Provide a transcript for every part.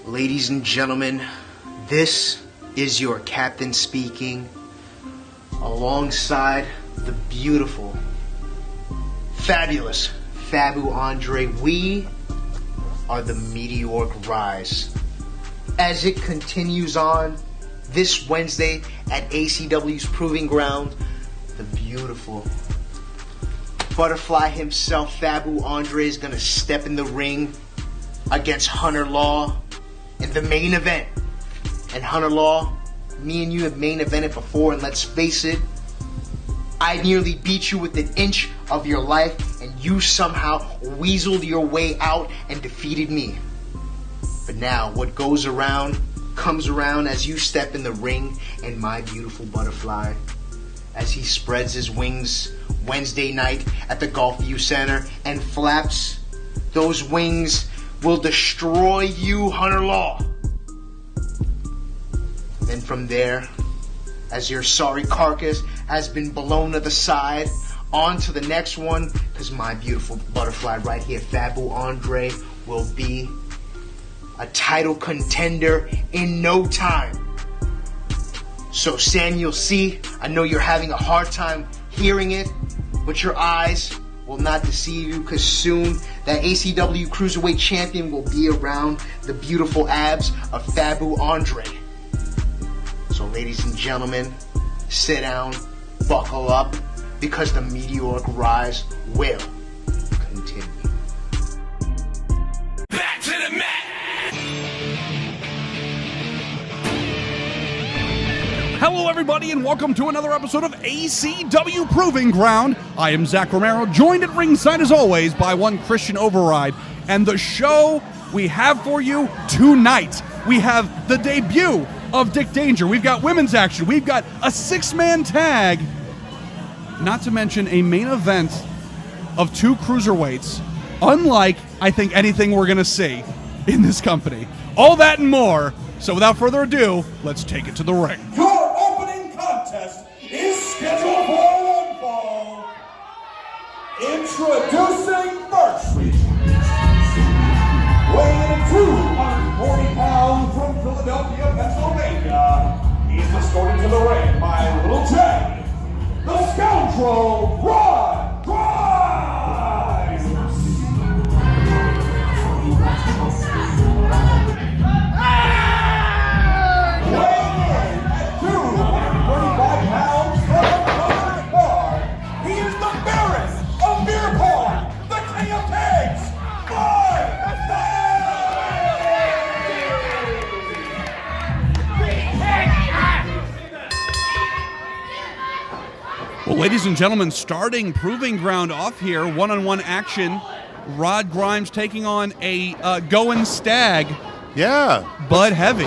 Ladies and gentlemen, this is your captain speaking, alongside the beautiful, fabulous Faboo Andre. We are the meteoric rise. As it continues on this Wednesday at ACW's Proving Ground, the beautiful butterfly himself, Faboo Andre, is going to step in the ring against Hunter Law in the main event. And Hunter Law, me and you have main evented before, and let's face it, I nearly beat you with an inch of your life, and you somehow weaseled your way out and defeated me. But now, what goes around comes around as you step in the ring, and my beautiful butterfly, as he spreads his wings Wednesday night at the Gulfview Center and flaps those wings, will destroy you, Hunter Law. Then from there, as your sorry carcass has been blown to the side, on to the next one, because my beautiful butterfly right here, Faboo Andre, will be a title contender in no time. So Samuel C., I know you're having a hard time hearing it, but your eyes will not deceive you, because soon that ACW Cruiserweight Champion will be around the beautiful abs of Faboo Andre. So ladies and gentlemen, sit down, buckle up, because the meteoric rise will continue. Back to the mat! Hello, everybody, and welcome to another episode of ACW Proving Ground. I am Zach Romero, joined at ringside, as always, by one Christian Override. And the show we have for you tonight, we have the debut of Dick Danger. We've got women's action. We've got a six-man tag, not to mention a main event of two cruiserweights, unlike, I think, anything we're going to see in this company. All that and more. So without further ado, let's take it to the ring. Your opening contest is scheduled for one fall. Introducing first, weighing in at 240 pounds from Philadelphia, Pennsylvania, he's escorted to the ring by Little J, the scoundrel Rod Grimes. Weighing in at 235 pounds from the bar, he is the Perez of beer porn, the king of kegs, Well, ladies and gentlemen, starting Proving Ground off here, one-on-one action. Rod Grimes taking on a going stag. Yeah. Bud Heavy.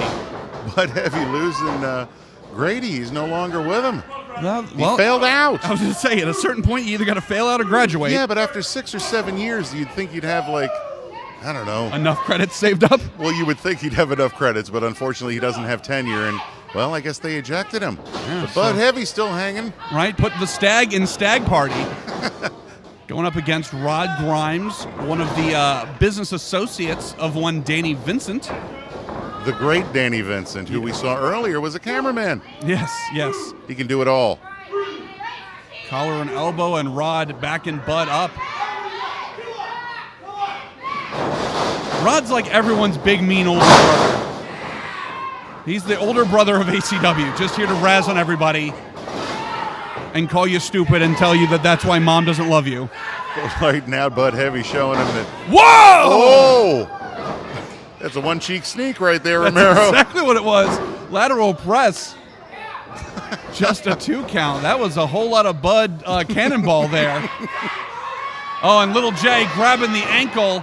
Bud Heavy losing Grady. He's no longer with him. Well, He failed out. I was going to say, at a certain point, you either got to fail out or graduate. Yeah, but after 6 or 7 years, you'd think you'd have, like, I don't know. Enough credits saved up? Well, you would think he'd have enough credits, but unfortunately he doesn't have tenure, and, well, I guess they ejected him. Yeah, but Bud Heavy's still hanging. Right, put the stag in stag party. Going up against Rod Grimes, one of the business associates of one Danny Vincent. The great Danny Vincent, who we saw earlier, was a cameraman. Yes. He can do it all. Collar and elbow, and Rod backing Bud up. Rod's like everyone's big, mean older brother. He's the older brother of ACW, just here to razz on everybody and call you stupid and tell you that that's why mom doesn't love you. Right now, Bud Heavy showing him that. Whoa! Oh! That's a one-cheek sneak right there, Romero. That's exactly what it was. Lateral press. Just a 2 count. That was a whole lot of Bud cannonball there. Oh, and Little J grabbing the ankle,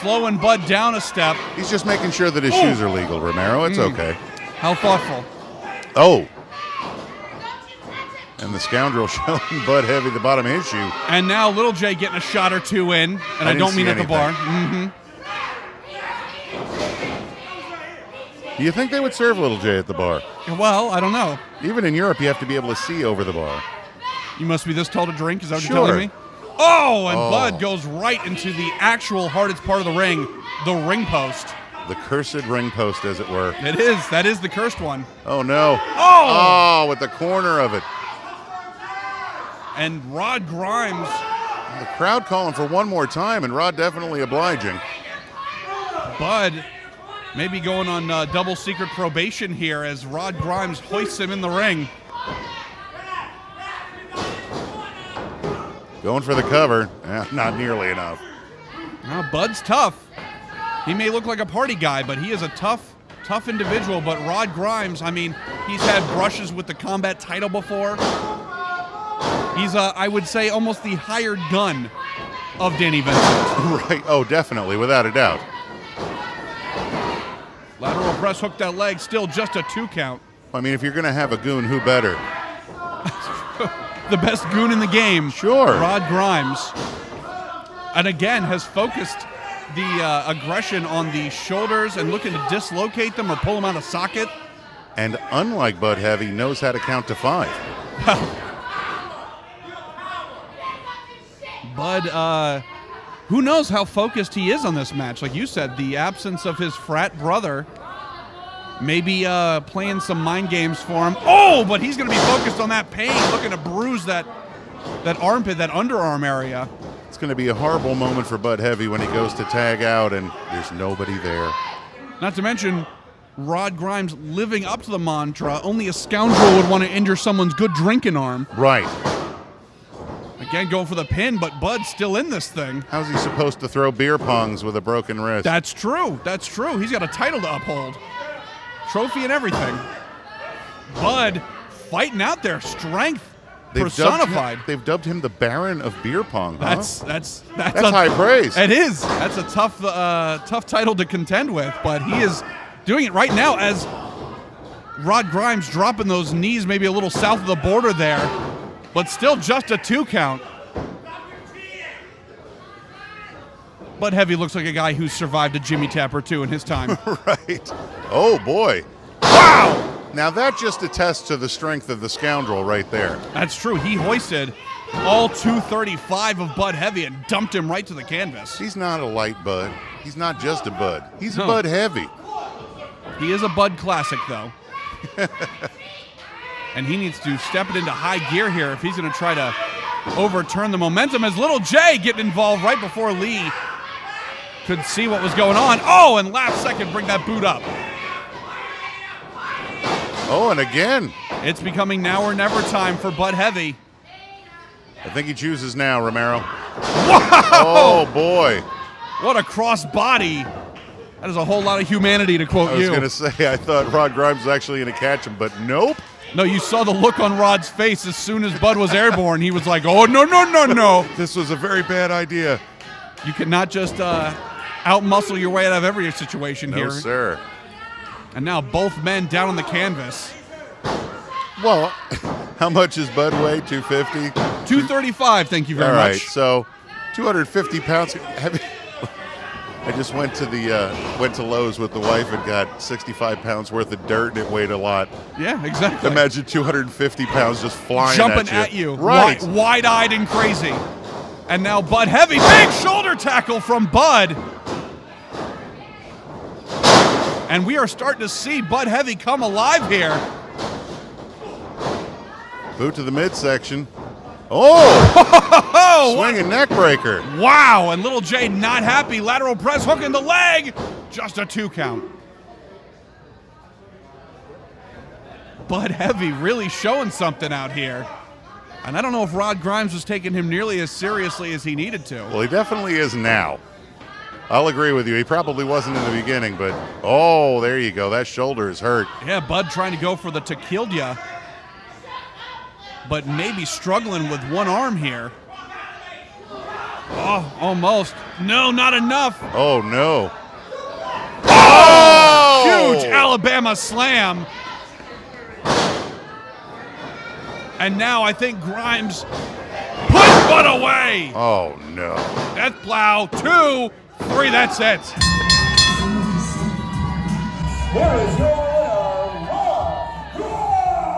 slowing Bud down a step. He's just making sure that his shoes are legal, Romero. It's okay. How thoughtful. Oh. And the scoundrel showing Bud Heavy the bottom of his shoe. And now Little J getting a shot or two in, and I don't mean at the bar. Do you think they would serve Little J at the bar? Well, I don't know. Even in Europe, you have to be able to see over the bar. You must be this tall to drink? Is that what Sure. you're telling me? Oh, and Bud goes right into the actual hardest part of the ring, the ring post. The cursed ring post, as it were. It is. That is the cursed one. Oh, no. Oh! Oh, with the corner of it. And Rod Grimes. The crowd calling for one more time, and Rod definitely obliging. Bud maybe going on double secret probation here as Rod Grimes hoists him in the ring. Going for the cover. Not nearly enough. Now, Bud's tough. He may look like a party guy, but he is a tough individual. But Rod Grimes, I mean, he's had brushes with the combat title before. He's, I would say, almost the hired gun of Danny Vincent. Right. Oh, definitely, without a doubt. Lateral press, hook that leg, still just a 2 count. I mean, if you're going to have a goon, who better? The best goon in the game. Sure. Rod Grimes. And again, has focused the aggression on the shoulders and looking to dislocate them or pull them out of socket. And unlike Bud Heavy, knows how to count to 5. Bud, who knows how focused he is on this match? Like you said, the absence of his frat brother, maybe playing some mind games for him. Oh, but he's going to be focused on that pain, looking to bruise that armpit, that underarm area. It's going to be a horrible moment for Bud Heavy when he goes to tag out and there's nobody there. Not to mention Rod Grimes living up to the mantra, only a scoundrel would want to injure someone's good drinking arm. Right. Again, going for the pin, but Bud's still in this thing. How's he supposed to throw beer pongs with a broken wrist? That's true. That's true. He's got a title to uphold. Trophy and everything. Bud fighting out there. Strength personified. They've dubbed him the Baron of Beer Pong, huh? That's high praise. It is. That's a tough title to contend with, but he is doing it right now as Rod Grimes dropping those knees maybe a little south of the border there, but still just a 2 count. Bud Heavy looks like a guy who's survived a Jimmy Tap or 2 in his time. Right. Oh, boy. Wow! Now that just attests to the strength of the scoundrel right there. That's true. He hoisted all 235 of Bud Heavy and dumped him right to the canvas. He's not a light Bud. He's not just a Bud. He's a Bud Heavy. He is a Bud classic, though. And he needs to step it into high gear here if he's going to try to overturn the momentum, as Little J getting involved right before Lee could see what was going on. Oh, and last second bring that boot up. Oh, and again. It's becoming now or never time for Bud Heavy. I think he chooses now, Romero. Wow! Oh, boy. What a cross body. That is a whole lot of humanity, to quote you. I was going to say, I thought Rod Grimes was actually going to catch him, but nope. No, you saw the look on Rod's face as soon as Bud was airborne. He was like, oh, no, no, no, no. This was a very bad idea. You cannot just out-muscle your way out of every situation here. No, sir. And now both men down on the canvas. Well, how much is Bud weigh? 250? 235, thank you very much. All right, so 250 pounds. I just went to Lowe's with the wife and got 65 pounds worth of dirt, and it weighed a lot. Yeah, exactly. Imagine 250 pounds just flying jumping at you. Right. Wide-eyed and crazy. And now Bud Heavy, big shoulder tackle from Bud. And we are starting to see Bud Heavy come alive here. Boot to the midsection. Oh! Swinging neck breaker. Wow, and Little J not happy. Lateral press, hook in the leg. Just a 2 count. Bud Heavy really showing something out here. And I don't know if Rod Grimes was taking him nearly as seriously as he needed to. Well, he definitely is now. I'll agree with you. He probably wasn't in the beginning, but oh, there you go. That shoulder is hurt. Yeah, Bud trying to go for the tequila, but maybe struggling with one arm here. Oh, almost. No, not enough. Oh, no. Oh! Huge Alabama slam. And now I think Grimes put Bud away. Oh, no. Death plow, 2, 3, that's it. Here is your winner, Rod Grimes.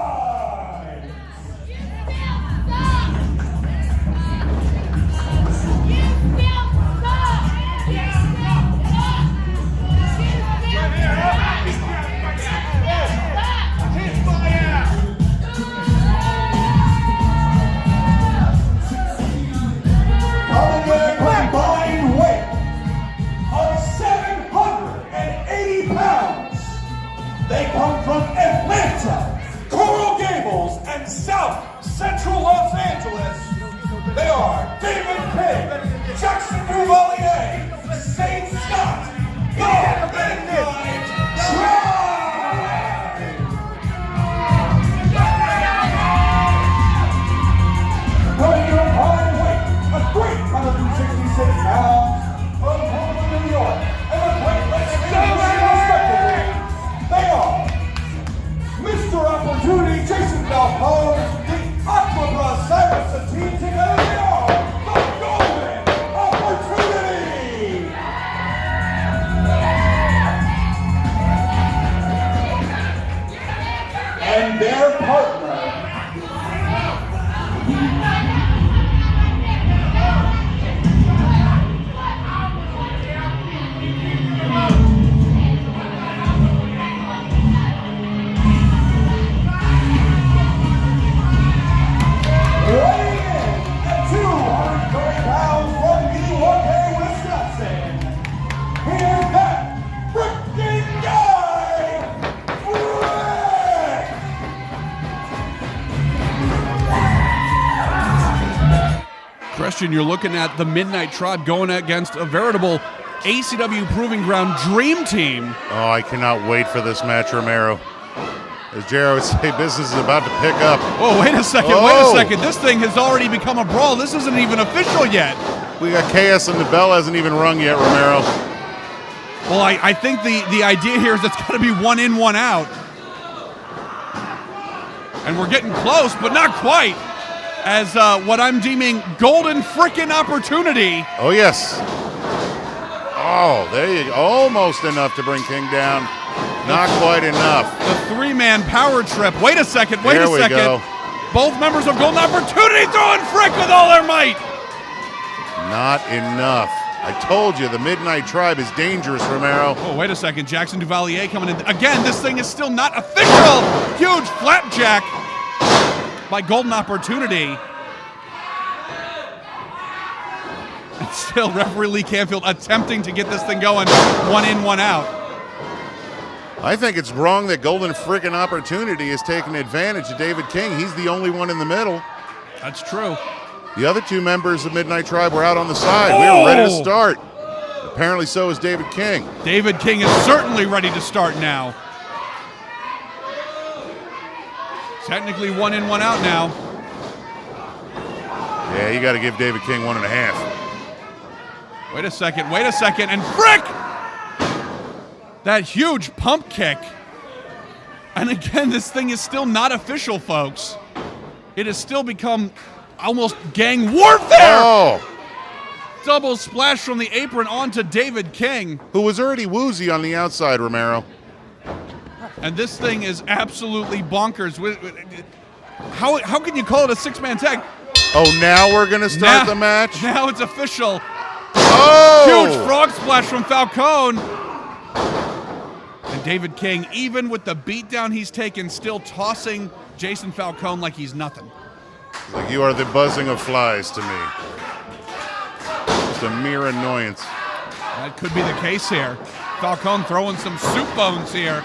Weighing in at 230 pounds from Milwaukee, Wisconsin, here's that frickin' guy, Frick! Christian, you're looking at the Midnight Tribe going against a veritable ACW Proving Ground dream team. Oh, I cannot wait for this match, Romero. As Jarrett would say, business is about to pick up. Oh, wait a second, wait a second. This thing has already become a brawl. This isn't even official yet. We got chaos and the bell hasn't even rung yet, Romero. Well, I think the idea here is it's got to be one in, one out. And we're getting close, but not quite. As what I'm deeming golden frickin' opportunity. Oh, yes. Oh, there you go. Almost enough to bring King down. Not quite enough. The three-man power trip. Wait a second, wait There a we second. go. Both members of Golden Opportunity throwing Frick with all their might. Not enough. I told you, the Midnight Tribe is dangerous, Romero. Oh, wait a second. Jackson Duvalier coming in. Again, this thing is still not official. Huge flapjack by Golden Opportunity. And still, referee Lee Canfield attempting to get this thing going. One in, one out. I think it's wrong that Golden Frickin' Opportunity is taking advantage of David King. He's the only one in the middle. That's true. The other two members of Midnight Tribe were out on the side. We were ready to start. Apparently so is David King. David King is certainly ready to start now. Technically one in, one out now. Yeah, you got to give David King 1.5. Wait a second, and Frick! That huge pump kick. And again, this thing is still not official, folks. It has still become almost gang warfare! Oh! Double splash from the apron onto David King. Who was already woozy on the outside, Romero. And this thing is absolutely bonkers. How can you call it a six-man tag? Oh, now we're going to start the match? Now it's official. Oh! Huge frog splash from Falcone. And David King, even with the beatdown he's taken, still tossing Jason Falcone like he's nothing. Like you are the buzzing of flies to me. Just a mere annoyance. That could be the case here. Falcone throwing some soup bones here,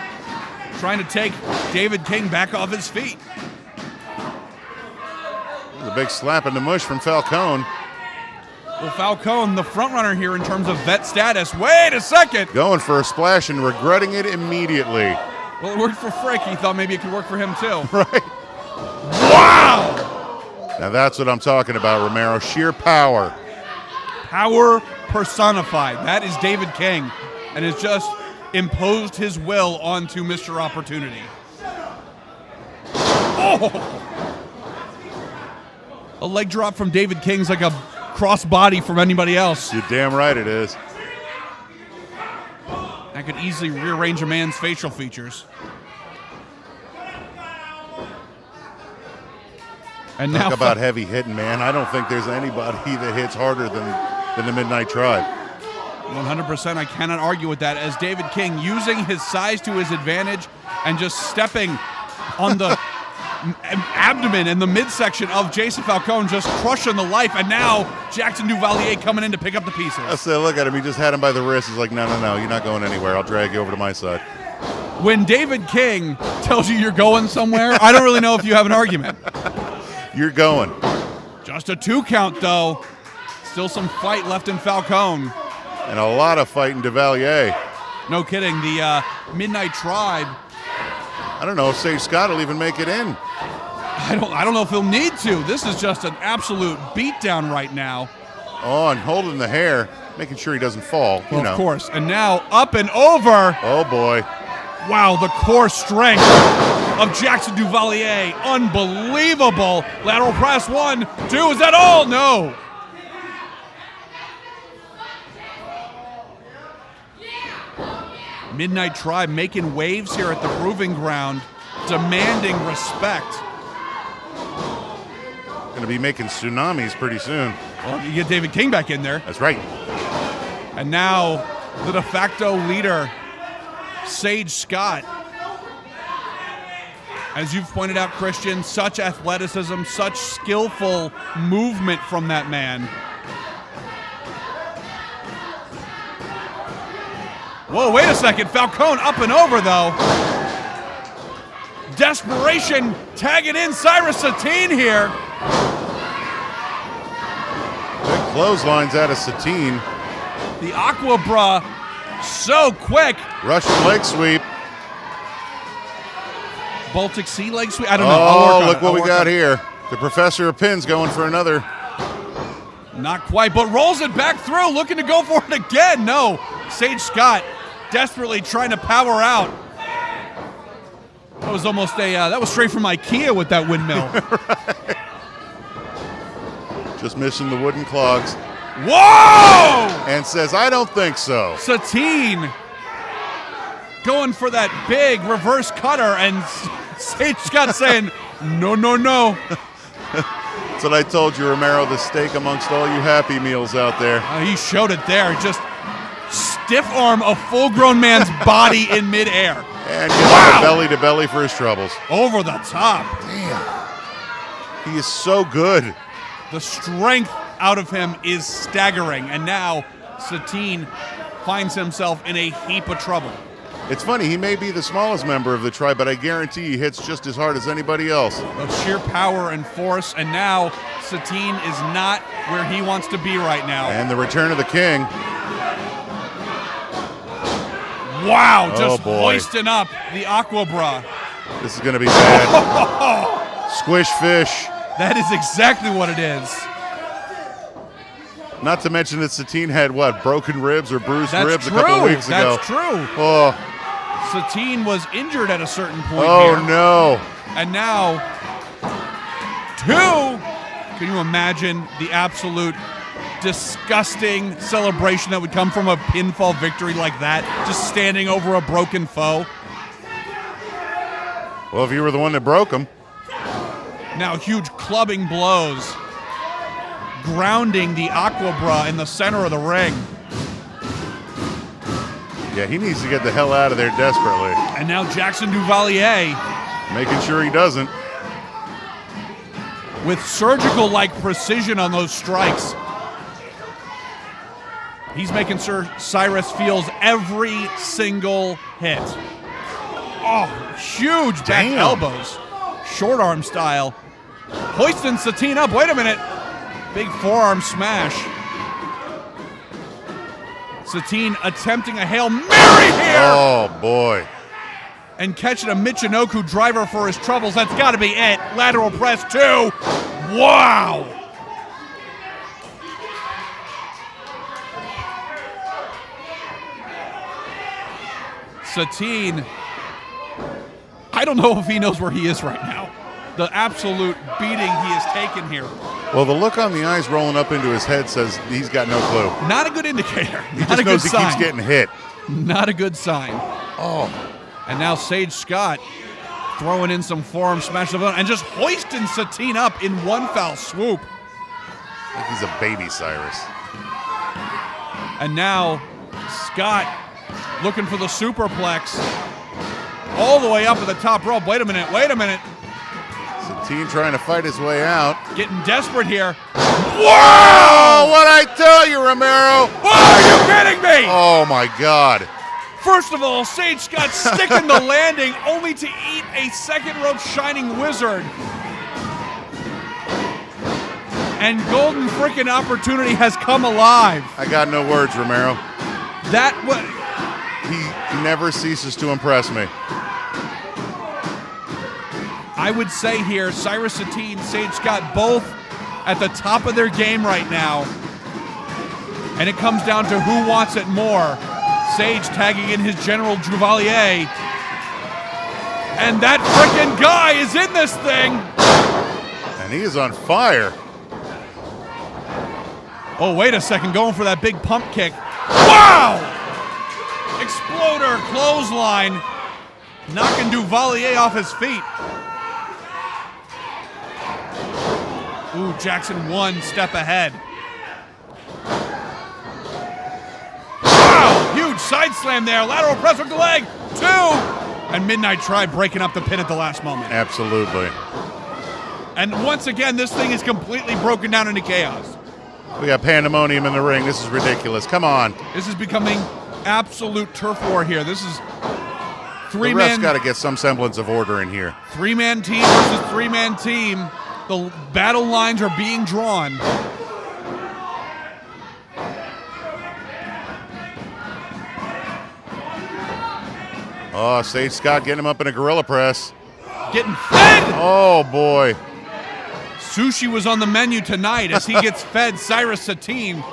trying to take David King back off his feet. A big slap in the mush from Falcone. Well, Falcone, the front runner here in terms of vet status. Wait a second. Going for a splash and regretting it immediately. Well, it worked for Frick. He thought maybe it could work for him too. Right. Wow! Now that's what I'm talking about, Romero. Sheer power. Power personified. That is David King, and has just imposed his will onto Mr. Opportunity. Oh! A leg drop from David King's like a crossbody from anybody else. You're damn right it is. That could easily rearrange a man's facial features. And now Talk about heavy hitting, man. I don't think there's anybody that hits harder than the Midnight Tribe. 100%, I cannot argue with that, as David King using his size to his advantage and just stepping on the abdomen and the midsection of Jason Falcone, just crushing the life, and now Jackson Duvalier coming in to pick up the pieces. I said, look at him. He just had him by the wrist. He's like, no, you're not going anywhere. I'll drag you over to my side. When David King tells you you're going somewhere, I don't really know if you have an argument. You're going. Just a 2 count, though. Still some fight left in Falcone. And a lot of fight in Duvalier. No kidding. The Midnight Tribe. I don't know if Sage Scott will even make it in. I don't know if he'll need to. This is just an absolute beatdown right now. Oh, and holding the hair, making sure he doesn't fall. Well, of course. And now up and over. Oh, boy. Wow, the core strength of Jackson Duvalier. Unbelievable. Lateral press, 1, 2. Is that all? No. Midnight Tribe making waves here at the Proving Ground, demanding respect. Going to be making tsunamis pretty soon. Well, you get David King back in there. That's right. And now the de facto leader, Sage Scott. As you've pointed out, Christian, such athleticism, such skillful movement from that man. Whoa, wait a second. Falcone up and over, though. Desperation tagging in Cyrus Satine here. Big clotheslines out of Satine. The Aqua Bra, so quick. Russian leg sweep. Baltic Sea leg sweep? I don't know. Oh, look what we got here. The Professor of Pins going for another. Not quite, but rolls it back through, looking to go for it again. No, Sage Scott desperately trying to power out. That was almost that was straight from IKEA with that windmill. Right. Just missing the wooden clogs. Whoa! And says, I don't think so. Satine going for that big reverse cutter, and Sage Scott saying, no, no, no. That's what I told you, Romero, the steak amongst all you Happy Meals out there. He showed it there. Just stiff arm a full-grown man's body in midair. And gives him a belly to belly for his troubles. Over the top. Damn. He is so good. The strength out of him is staggering. And now Satine finds himself in a heap of trouble. It's funny, he may be the smallest member of the tribe, but I guarantee he hits just as hard as anybody else. Of sheer power and force, and now Satine is not where he wants to be right now. And the return of the king. Wow, just hoisting up the Aqua Bra. This is going to be bad. Squish fish. That is exactly what it is. Not to mention that Satine had, what, broken ribs or bruised ribs a couple of weeks ago. That's true. Oh. Satine was injured at a certain point here. Oh, no. And now, two. Can you imagine the absolute disgusting celebration that would come from a pinfall victory like that? Just standing over a broken foe. Well, if you were the one that broke him. Now huge clubbing blows. Grounding the Aqua Bra in the center of the ring. Yeah, he needs to get the hell out of there desperately. And now Jackson Duvalier. Making sure he doesn't. With surgical-like precision on those strikes. He's making sure Cyrus feels every single hit. Oh, huge back elbows. Short arm style. Hoisting Satine up. Wait a minute. Big forearm smash. Satine attempting a Hail Mary here. Oh, boy. And catching a Michinoku driver for his troubles. That's got to be it. Lateral press, too. Wow. Satine, I don't know if he knows where he is right now. The absolute beating he has taken here. Well, the look on the eyes rolling up into his head says he's got no clue. Not a good indicator. He just knows he keeps getting hit. Not a good sign. Oh. And now Sage Scott throwing in some forearm smash of and just hoisting Satine up in one foul swoop. I think he's a baby Cyrus. And now Scott looking for the superplex all the way up at the top rope. Wait a minute. Satine trying to fight his way out. Getting desperate here. Whoa! What'd I tell you, Romero? Oh, are you kidding me? Oh, my God. First of all, Sage Scott sticking the landing only to eat a second rope Shining Wizard. And golden frickin' opportunity has come alive. I got no words, Romero. That was... He never ceases to impress me. I would say here, Cyrus Satine, Sage Scott, both at the top of their game right now. And it comes down to who wants it more. Sage tagging in his General Duvalier. And that frickin' guy is in this thing. And he is on fire. Oh, wait a second, going for that big pump kick. Wow! Exploder clothesline, knocking Duvalier off his feet. Ooh, Jackson one step ahead. Wow, huge Huge side slam there. Lateral press hook to leg. 2. And Midnight Tribe breaking up the pin at the last moment. Absolutely. And once again, this thing is completely broken down into chaos. We got pandemonium in the ring. This is ridiculous. Come on. This is becoming absolute turf war here. This is The refs got to get some semblance of order in here. 3-man team versus 3-man team. The battle lines are being drawn. Oh, Sage Scott getting him up in a gorilla press. Getting fed! Oh, boy. Sushi was on the menu tonight as he gets fed Cyrus Satine.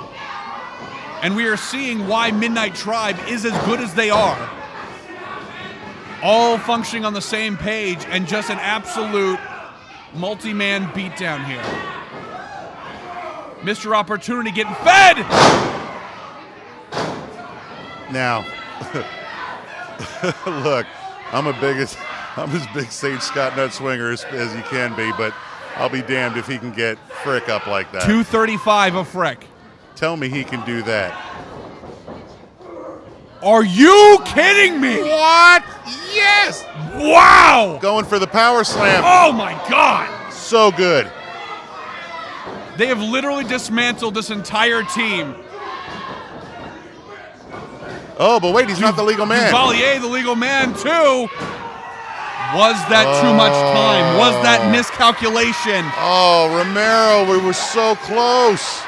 And we are seeing why Midnight Tribe is as good as they are. All functioning on the same page and just an absolute multi-man beatdown here. Mr. Opportunity getting fed! Now, look, I'm as big Sage Scott nut swinger as you can be, but I'll be damned if he can get Frick up like that. 235 of Frick. Tell me he can do that. Are you kidding me? What? Yes! Wow! Going for the power slam. Oh my God! So good. They have literally dismantled this entire team. Oh, but wait, he's not the legal man. Duvalier, the legal man, too. Was that too much time? Was that miscalculation? Oh, Romero, we were so close.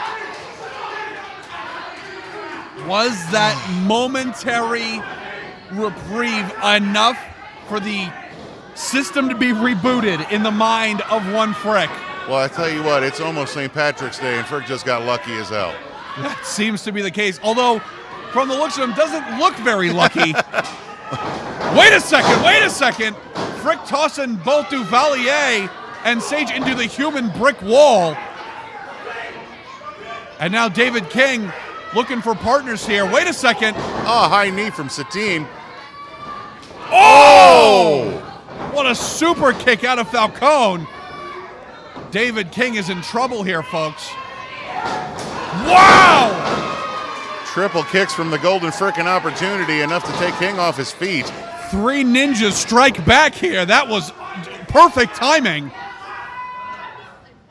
Was that momentary reprieve enough for the system to be rebooted in the mind of one Frick? Well, I tell you what, it's almost St. Patrick's Day, and Frick just got lucky as hell. That seems to be the case. Although, from the looks of him, doesn't look very lucky. Wait a second. Frick tossing both Duvalier and Sage into the human brick wall. And now David King looking for partners here. Wait a second. Oh, high knee from Satine. Oh! What a super kick out of Falcone. David King is in trouble here, folks. Wow! Triple kicks from the Golden Frickin' Opportunity, enough to take King off his feet. 3 ninjas strike back here. That was perfect timing.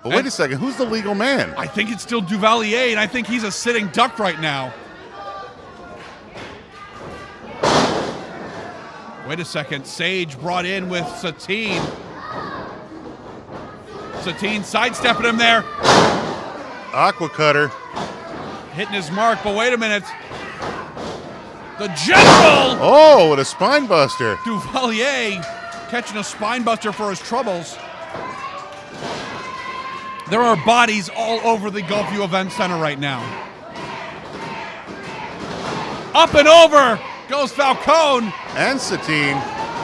But wait a second, who's the legal man? I think it's still Duvalier, and I think he's a sitting duck right now. Wait a second, Sage brought in with Satine. Satine sidestepping him there. Aqua Cutter. Hitting his mark, but wait a minute. The General! Oh, what a spine buster. Duvalier catching a spine buster for his troubles. There are bodies all over the Gulfview Event Center right now. Up and over goes Falcone. And Satine.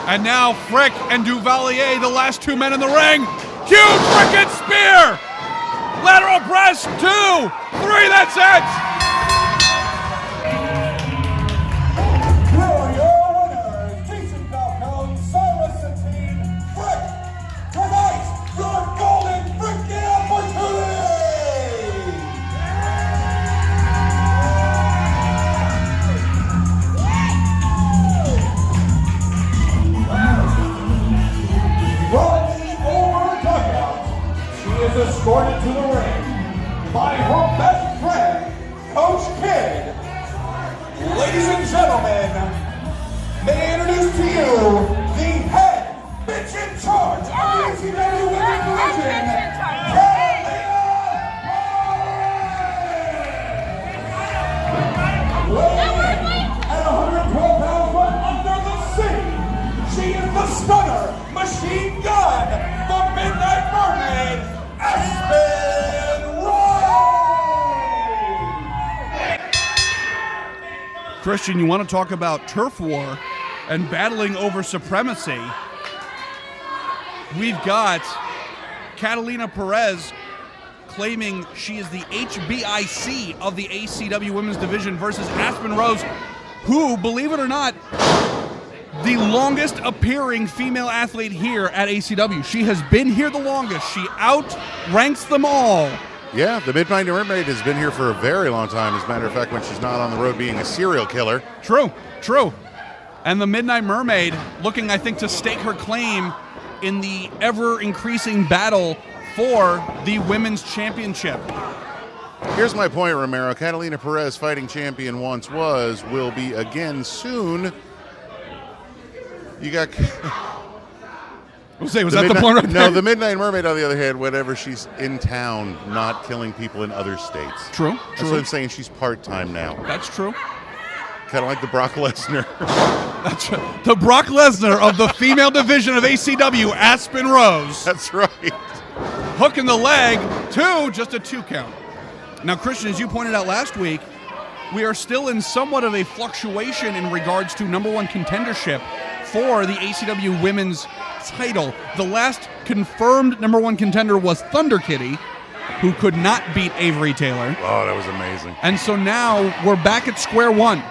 And now Frick and Duvalier, the last 2 men in the ring. Huge frickin' spear! Lateral press, 2, 3, that's it! Here are your winners, Vincent Falcone, Cyrus Satine, Frick, tonight, your golden Frickin' opportunity! Running over the dugout, she is escorted to the ring by her best friend, Coach Kid. Ladies and gentlemen, may I introduce to you the head bitch in charge of the ACW Women's Division, Katalina. Weighing at 112 pounds but under the sea, she is the stunner, machine gun, the Midnight Mermaid, Apsyn. Christian, you want to talk about turf war and battling over supremacy? We've got Katalina Perez claiming she is the HBIC of the ACW Women's Division versus Aspen Rose, who, believe it or not, the longest appearing female athlete here at ACW. She has been here the longest. She outranks them all Yeah, the Midnight Mermaid has been here for a very long time. As a matter of fact, when she's not on the road being a serial killer. True. And the Midnight Mermaid looking, I think, to stake her claim in the ever-increasing battle for the Women's Championship. Here's my point, Romero. Katalina Perez, fighting champion once was, will be again soon. You got... Was that the point right there? No, the Midnight Mermaid, on the other hand, whenever she's in town, not killing people in other states. True. That's what I'm saying. She's part-time now. That's true. Kind of like the Brock Lesnar. That's right. The Brock Lesnar of the female division of ACW, Aspen Rose. That's right. Hook in the leg, just a 2 count. Now, Christian, as you pointed out last week, we are still in somewhat of a fluctuation in regards to number 1 contendership for the ACW Women's title. The last confirmed number 1 contender was Thunder Kitty, who could not beat Avery Taylor. Oh, that was amazing. And so now we're back at square one.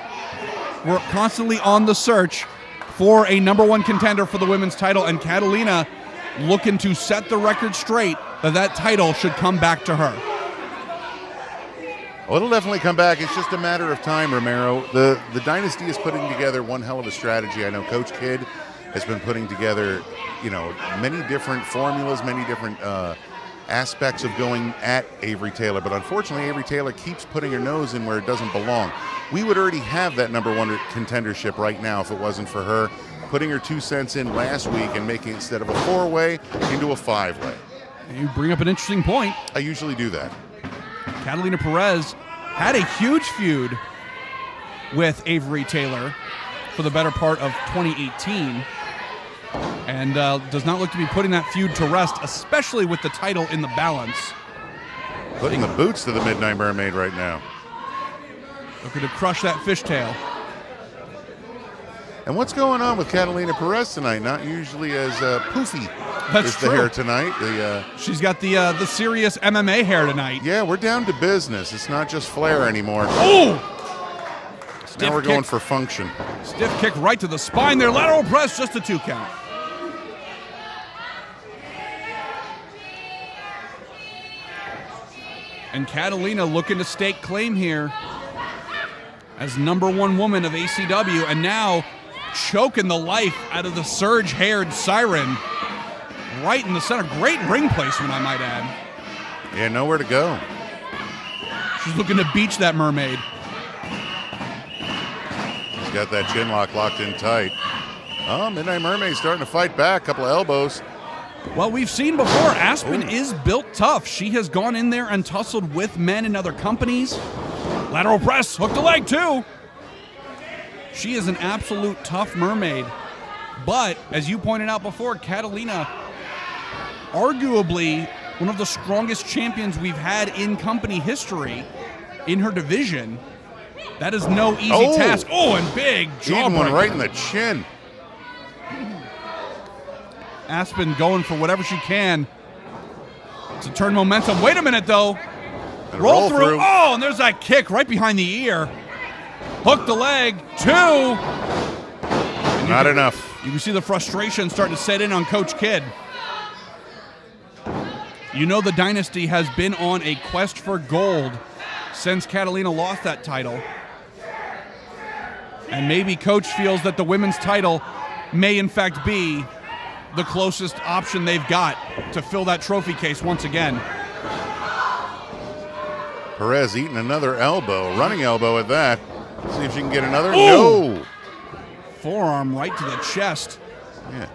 We're constantly on the search for a number 1 contender for the women's title, and Katalina looking to set the record straight that title should come back to her. Well, it'll definitely come back. It's just a matter of time, Romero. The Dynasty is putting together one hell of a strategy. I know Coach Kidd has been putting together, many different formulas, many different aspects of going at Avery Taylor. But unfortunately, Avery Taylor keeps putting her nose in where it doesn't belong. We would already have that number 1 contendership right now if it wasn't for her putting her 2 cents in last week and making it, instead of a 4-way into a 5-way. You bring up an interesting point. I usually do that. Katalina Perez had a huge feud with Avery Taylor for the better part of 2018 and does not look to be putting that feud to rest, especially with the title in the balance. Putting the boots to the Midnight Mermaid right now. Looking to crush that fishtail. And what's going on with Katalina Perez tonight? Not usually as poofy That's as true. the hair tonight. She's got the serious MMA hair tonight. Yeah, we're down to business. It's not just flair anymore. Oh! Now we're going for function. Stiff kick right to the spine there. Lateral press, just a 2 count. And Katalina looking to stake claim here as number 1 woman of ACW, and now choking the life out of the surge-haired Siren right in the center. Great ring placement, I might add. Yeah, nowhere to go. She's looking to beach that mermaid. She's got that chin lock locked in tight. Oh, Midnight Mermaid starting to fight back. Couple of elbows. Well, we've seen before, Aspen is built tough. She has gone in there and tussled with men in other companies. Lateral press, hook the leg too. She is an absolute tough mermaid. But, as you pointed out before, Katalina, arguably one of the strongest champions we've had in company history in her division. That is no easy task. Oh, and big jawbreaker. Eating one right in the chin. Aspen going for whatever she can to turn momentum. Wait a minute, though. Roll through. Oh, and there's that kick right behind the ear. Hook the leg. 2. Not enough. You can see the frustration starting to set in on Coach Kidd. You know the Dynasty has been on a quest for gold since Katalina lost that title. And maybe Coach feels that the women's title may in fact be the closest option they've got to fill that trophy case once again. Perez eating another elbow, running elbow at that. See if she can get another. Ooh. No. Forearm right to the chest. Yeah.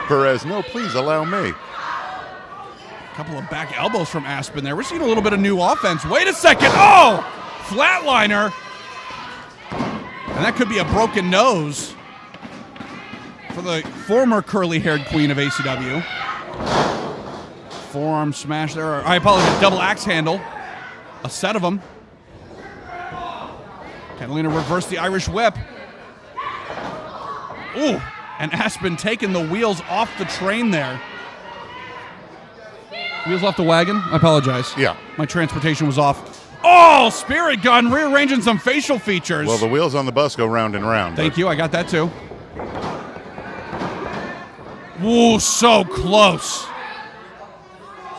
Perez, no, please allow me. A couple of back elbows from Aspen there. We're seeing a little bit of new offense. Wait a second. Oh! Flatliner. And that could be a broken nose for the former curly-haired queen of ACW. Forearm smash there. I apologize. Double axe handle. A set of them. Katalina reversed the Irish whip. Ooh. And Aspen taking the wheels off the train there. Wheels off the wagon? I apologize. Yeah. My transportation was off. Oh, spirit gun, rearranging some facial features. Well, the wheels on the bus go round and round. Thank you, I got that too. Ooh, so close.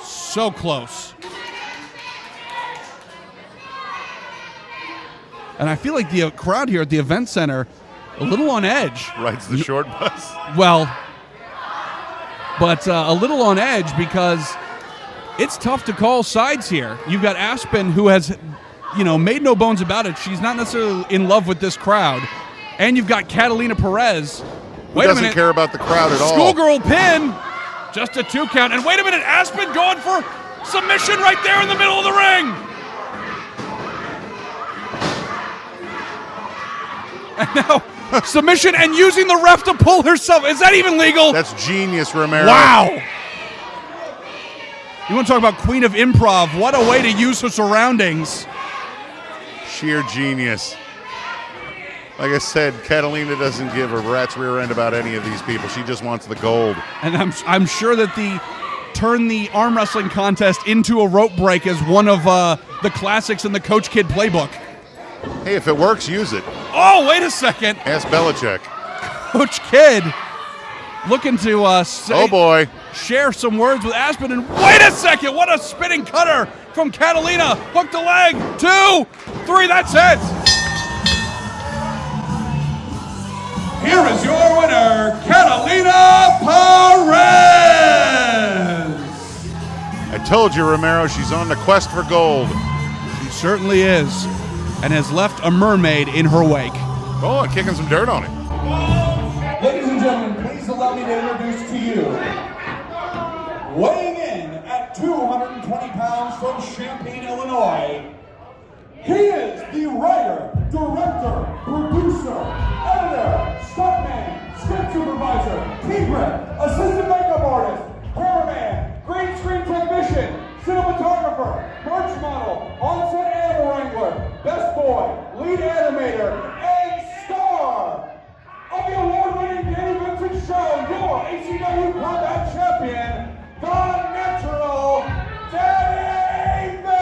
So close. And I feel like the crowd here at the event center, a little on edge. Rides the short bus. Well, but a little on edge because it's tough to call sides here. You've got Apsyn, who has, made no bones about it. She's not necessarily in love with this crowd. And you've got Katalina Perez. Who doesn't care about the crowd at all. Schoolgirl pin. Just a 2 count. And wait a minute, Apsyn going for submission right there in the middle of the ring. And now, submission and using the ref to pull herself. Is that even legal? That's genius, Romeo. Wow. You want to talk about queen of improv. What a way to use her surroundings. Sheer genius. Like I said, Katalina doesn't give a rat's rear end about any of these people. She just wants the gold. And I'm sure that turn the arm wrestling contest into a rope break is one of the classics in the Coach Kid playbook. Hey, if it works, use it. Oh, wait a second. Ask Belichick. Coach Kid looking to oh boy, share some words with Apsyn. And wait a second, what a spinning cutter from Katalina. Hook the leg. 2, 3, that's it. Here is your winner, Katalina Perez. I told you, Romero, she's on the quest for gold. She certainly is, and has left a mermaid in her wake. Oh, and kicking some dirt on it. Ladies and gentlemen, please allow me to introduce to you, weighing in at 220 pounds from Champaign, Illinois, he is the writer, director, producer, editor, stuntman, script supervisor, keeper, assistant makeup artist, cameraman, green screen technician, cinematographer, merch model, on-set animal wrangler, best boy, lead animator, and star of the award-winning Danny Vincent show, your ACW Combat Champion, the natural Danny Vincent!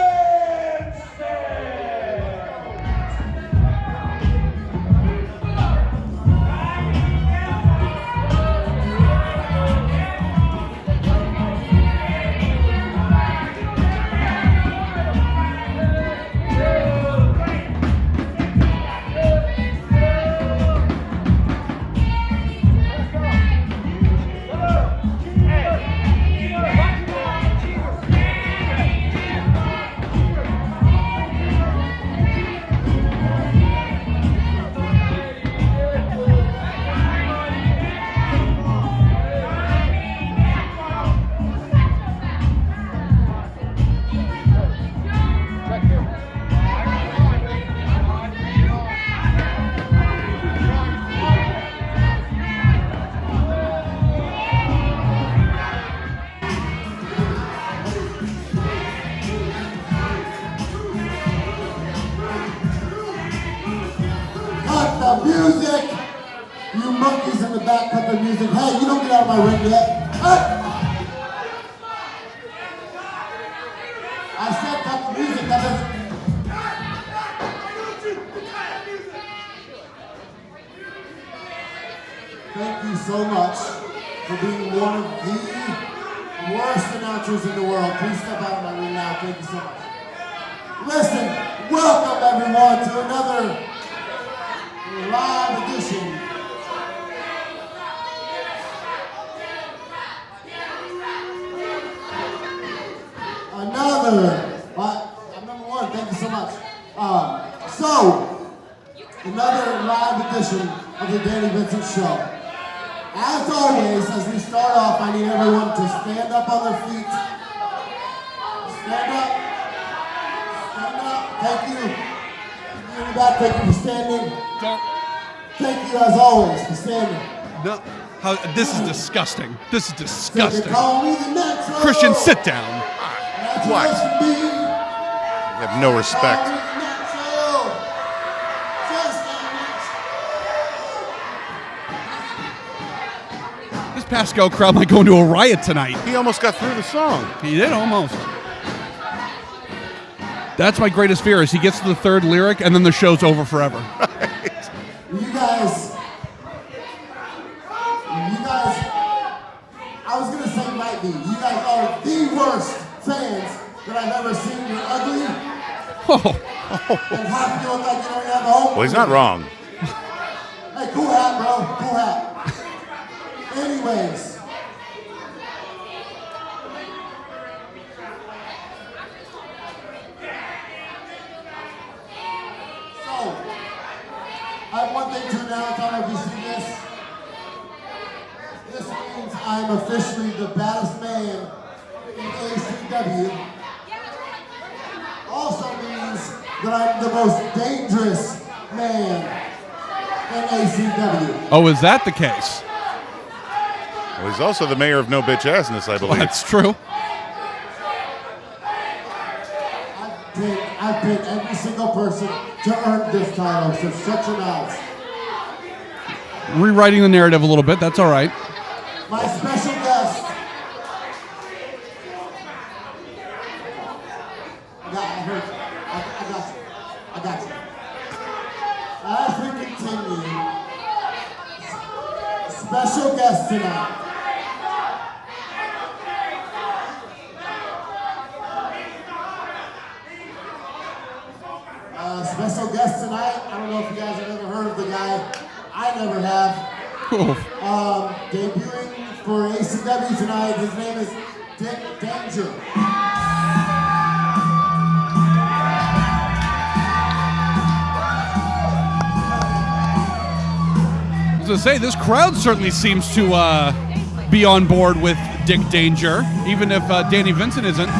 Music! You monkeys in the back, cut the music. Hey, you don't get out of my ring yet. Hey! I said cut the music, that doesn't... Thank you so much for being one of the worst announcers in the world. Please step out of my ring now. Thank you so much. Listen, welcome everyone to another live edition. I'm number one, thank you so much. Another live edition of the Danny Vincent Show. As always, as we start off, I need everyone to stand up on their feet. Stand up. Stand up. Thank you. In the back, thank you for standing. Thank you, as always, for standing. No, this is disgusting. This is disgusting. So they call me the natural. Christian, sit down. What? You have no respect. This Pascal crowd might go into a riot tonight. He almost got through the song. He did almost. That's my greatest fear, is he gets to the third lyric and then the show's over forever. Right. You guys, I was going to say might be. You guys are the worst fans that I've ever seen. You're ugly. Oh. And half you look like you don't even have a home. Well, he's not wrong. Hey, cool hat, bro. Cool hat. Anyways. So, I have one thing to announce. I don't know if you've seen this. This means I'm officially the baddest man in ACW. Also means that I'm the most dangerous man in ACW. Oh, is that the case? Well, he's also the mayor of No Bitch Assness, I believe. That's true. I've picked every single person to earn this title, so shut your mouths. Rewriting the narrative a little bit. That's all right. My special guest. I got you. As we continue, special guest tonight. Special guest tonight. I don't know if you guys have ever heard of the guy. I never have. Debuting for ACW tonight. His name is Dick Danger. I was going to say, this crowd certainly seems to be on board with Dick Danger, even if Danny Vincent isn't.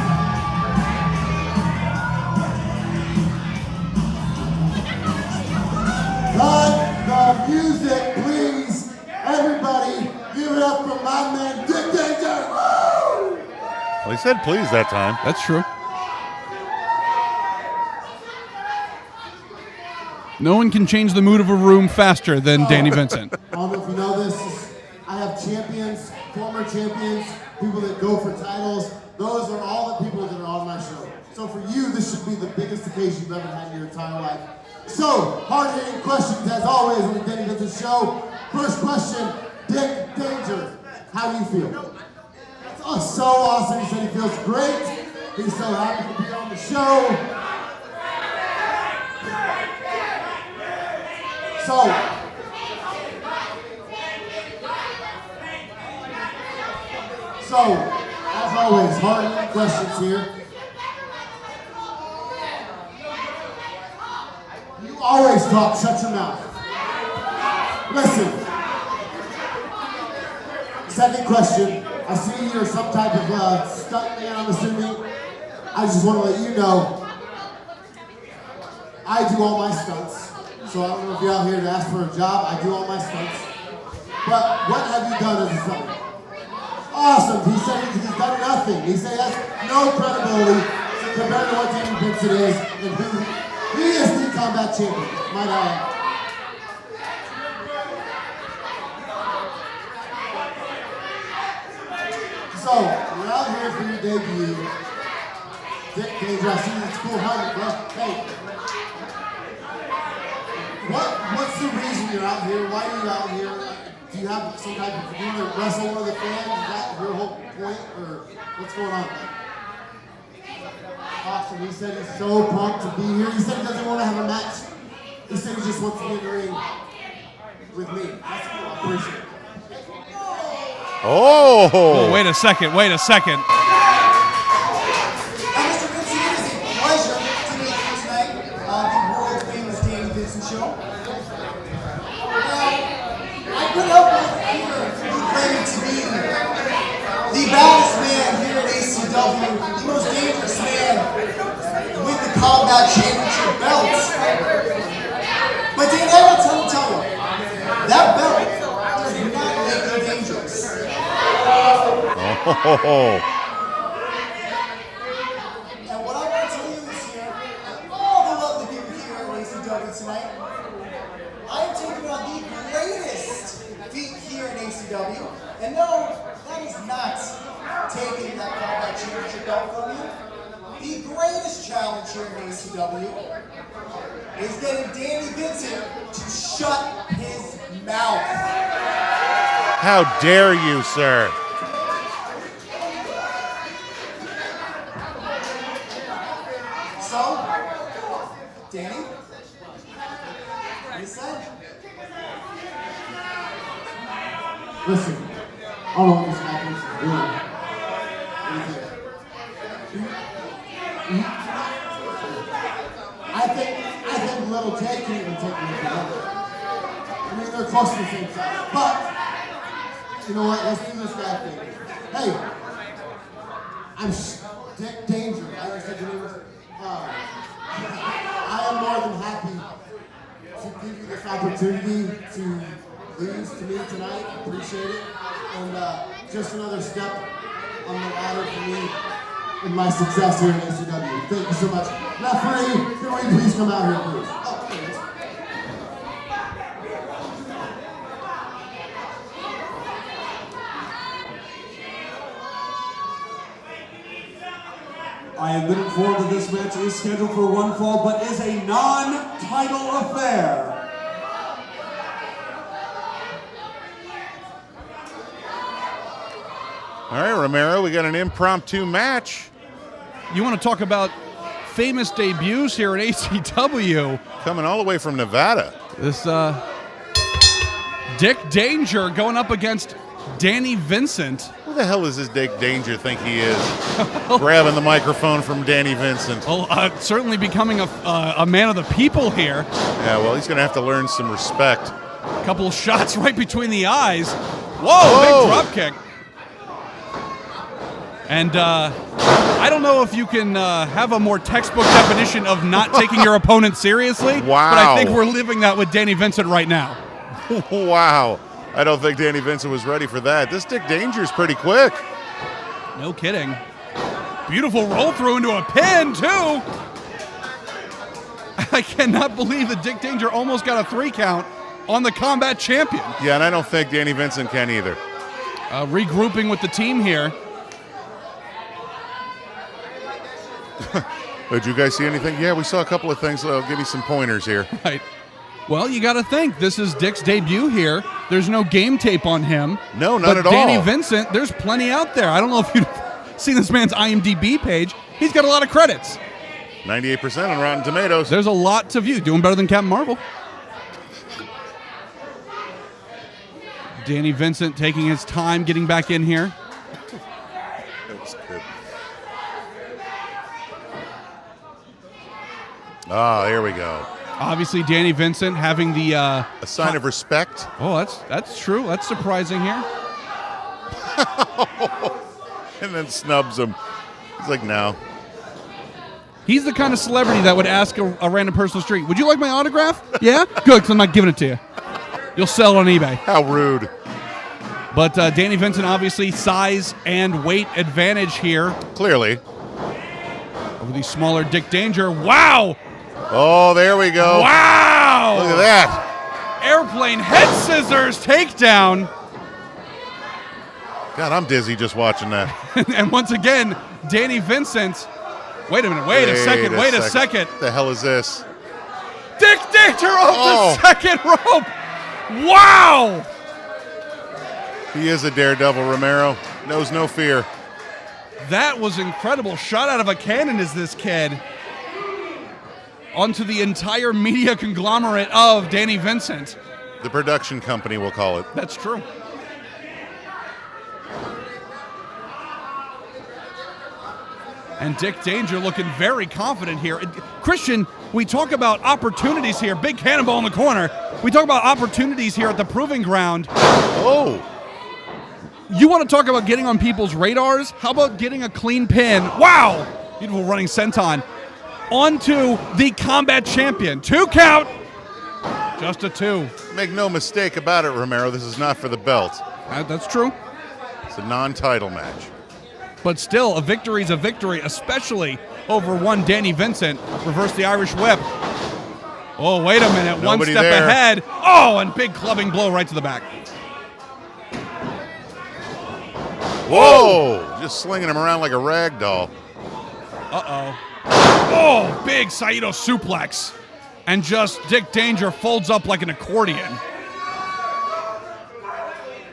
Cut the music, please. Everybody, give it up for my man, Dick Danger. Woo! Well, he said please that time. That's true. No one can change the mood of a room faster than Danny Vincent. I don't know if you know this. I have champions, former champions, people that go for titles. Those are all the people that are on my show. So for you, this should be the biggest occasion you've ever had in your entire life. So, hard-hitting questions as always on the Danny Vincent Show. First question, Dick Danger, how do you feel? Oh, so awesome. He said he feels great. He's so happy to be on the show. So, as always, hard-hitting questions here. You always talk, shut your mouth. Listen. Second question. I see you're some type of stunt man, I'm assuming. I just want to let you know, I do all my stunts. So I don't know if you're out here to ask for a job. I do all my stunts. But what have you done as a stunt? Awesome. He said he's done nothing. He said he has no credibility compared to what Danny Vincent is and who he is the combat champion. Might I add. So, we're out here for your debut. Dick Danger, I see this cool helmet, bro. Hey. What's the reason you're out here? Why are you out here? Do you have some type of, you want to wrestle one of the fans? Is that your whole point? Or what's going on? Awesome. He said he's so pumped to be here. He said he doesn't want to have a match. He said he just wants to be in the ring with me. That's cool. I appreciate it. Oh, wait a second. Wait a second. Mr. Vincent, it is a pleasure to meet you tonight on the world famous Danny Vincent Show. Now, I put up with here who claimed to be the baddest man here at ACW, the most dangerous man with the combat championship belts. But Danny, I gotta tell you, that belt does not make you dangerous. Oh. And what I want to tell you this year, and all the lovely people here at ACW tonight, I am taking on the greatest feat here in ACW. And no, that is not taking that combat championship belt from you. The greatest challenge here in ACW is getting Danny Vincent to shut his mouth. How dare you, sir? So, Listen, I don't know what this guy thinks he's doing. I think little Jay can even take me together. I mean, they're close to the same size. But, you know what, let's do this guy thing. Hey, I'm Dick Danger. I said your name was, I am more than happy to give you this opportunity to lose to me tonight. I appreciate it. And just another step on the ladder for me in my success here in ACW. Thank you so much. Referee, can we please come out here, please? Oh, there it is. I have been informed that this match is scheduled for one fall, but is a non-title affair. All right, Romero, we got an impromptu match. You want to talk about famous debuts here at ACW? Coming all the way from Nevada. This Dick Danger going up against Danny Vincent. Who the hell does this Dick Danger think he is? Grabbing the microphone from Danny Vincent. Well, certainly becoming a man of the people here. Yeah, well, he's going to have to learn some respect. A couple of shots right between the eyes. Whoa. Big drop kick. And I don't know if you can have a more textbook definition of not taking your opponent seriously. Wow. But I think we're living that with Danny Vincent right now. Wow. I don't think Danny Vincent was ready for that. This Dick Danger's pretty quick. No kidding. Beautiful roll through into a pin, too. I cannot believe that Dick Danger almost got a 3 count on the combat champion. Yeah, and I don't think Danny Vincent can either. Regrouping with the team here. Did you guys see anything? Yeah, we saw a couple of things. Give me some pointers here. Right. Well, you got to think, this is Dick's debut here. There's no game tape on him. No, none at all. But Danny Vincent, there's plenty out there. I don't know if you've seen this man's IMDb page. He's got a lot of credits. 98% on Rotten Tomatoes. There's a lot to view. Doing better than Captain Marvel. Danny Vincent taking his time getting back in here. That was good. Ah, here we go. Obviously, Danny Vincent having the A sign of respect. Oh, that's true. That's surprising here. And then snubs him. He's like, no. He's the kind of celebrity that would ask a random person on the street, would you like my autograph? Yeah? Good, because I'm not giving it to you. You'll sell it on eBay. How rude. But Danny Vincent, obviously, size and weight advantage here. Clearly. Over the smaller Dick Danger. Wow! Oh, there we go. Wow! Look at that. Airplane head scissors takedown. God, I'm dizzy just watching that. And once again, Danny Vincent. Wait a minute. Wait a second. What the hell is this? Dick Danger off the second rope. Wow! He is a daredevil, Romero. Knows no fear. That was incredible. Shot out of a cannon is this kid. Onto the entire media conglomerate of Danny Vincent. The production company, we'll call it. That's true. And Dick Danger looking very confident here. Christian, we talk about opportunities here. Big cannonball in the corner. We talk about opportunities here at the Proving Ground. Oh. You want to talk about getting on people's radars? How about getting a clean pin? Wow! Beautiful running senton. Onto the combat champion. 2 count. Just a 2. Make no mistake about it, Romero. This is not for the belt. That's true. It's a non-title match. But still, a victory is a victory, especially over one Danny Vincent. Reverse the Irish whip. Oh, wait a minute. Nobody One step there. ahead. Oh, and big clubbing blow right to the back. Whoa! Just slinging him around like a rag doll. Uh-oh. Oh, big Saito suplex. And just Dick Danger folds up like an accordion.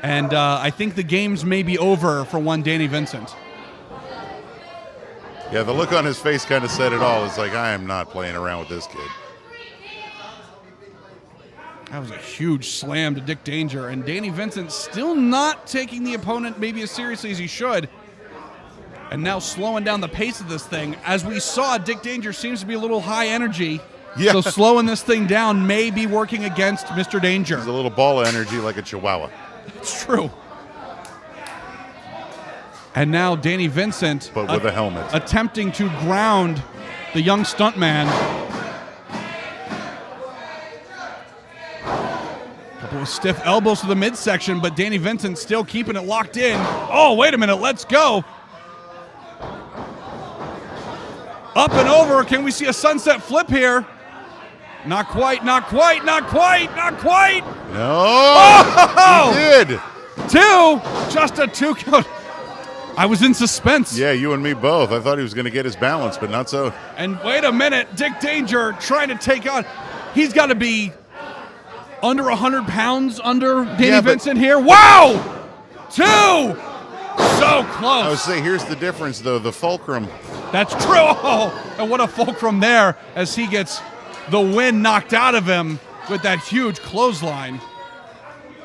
And I think the games may be over for one Danny Vincent. Yeah, the look on his face kind of said it all. It's like, I am not playing around with this kid. That was a huge slam to Dick Danger, and Danny Vincent still not taking the opponent maybe as seriously as he should. And now slowing down the pace of this thing. As we saw, Dick Danger seems to be a little high energy. Yeah. So slowing this thing down may be working against Mr. Danger. He's a little ball of energy like a chihuahua. It's true. And now Danny Vincent, but with a helmet, attempting to ground the young stuntman. Couple of stiff elbows to the midsection, but Danny Vincent still keeping it locked in. Oh, wait a minute, let's go. Up and over, can we see a sunset flip here? Not quite, not quite, not quite, not quite. No, oh! He did. 2, just a 2 count. I was in suspense. Yeah, you and me both. I thought he was going to get his balance, but not so. And wait a minute, Dick Danger trying to take on. He's got to be under 100 pounds under Danny Vincent here. Wow! 2! So close. I would say here's the difference, though. The fulcrum. That's true. Oh, and what a fulcrum there as he gets the wind knocked out of him with that huge clothesline.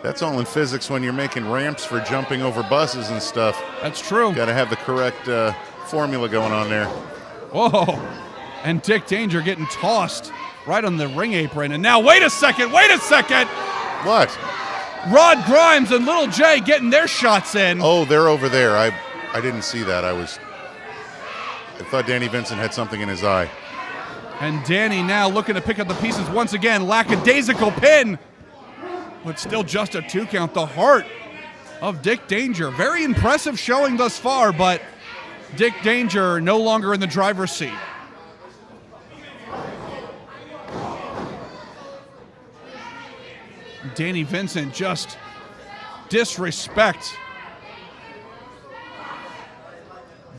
That's all in physics when you're making ramps for jumping over buses and stuff. That's true. Got to have the correct formula going on there. Whoa. And Dick Danger getting tossed right on the ring apron. And now, wait a second. What? Rod Grimes and Little J getting their shots in. Oh, they're over there. I didn't see that. I thought Danny Vincent had something in his eye. And Danny now looking to pick up the pieces once again. Lackadaisical pin. But still just a 2 count. The heart of Dick Danger. Very impressive showing thus far, but Dick Danger no longer in the driver's seat. Danny Vincent just disrespect.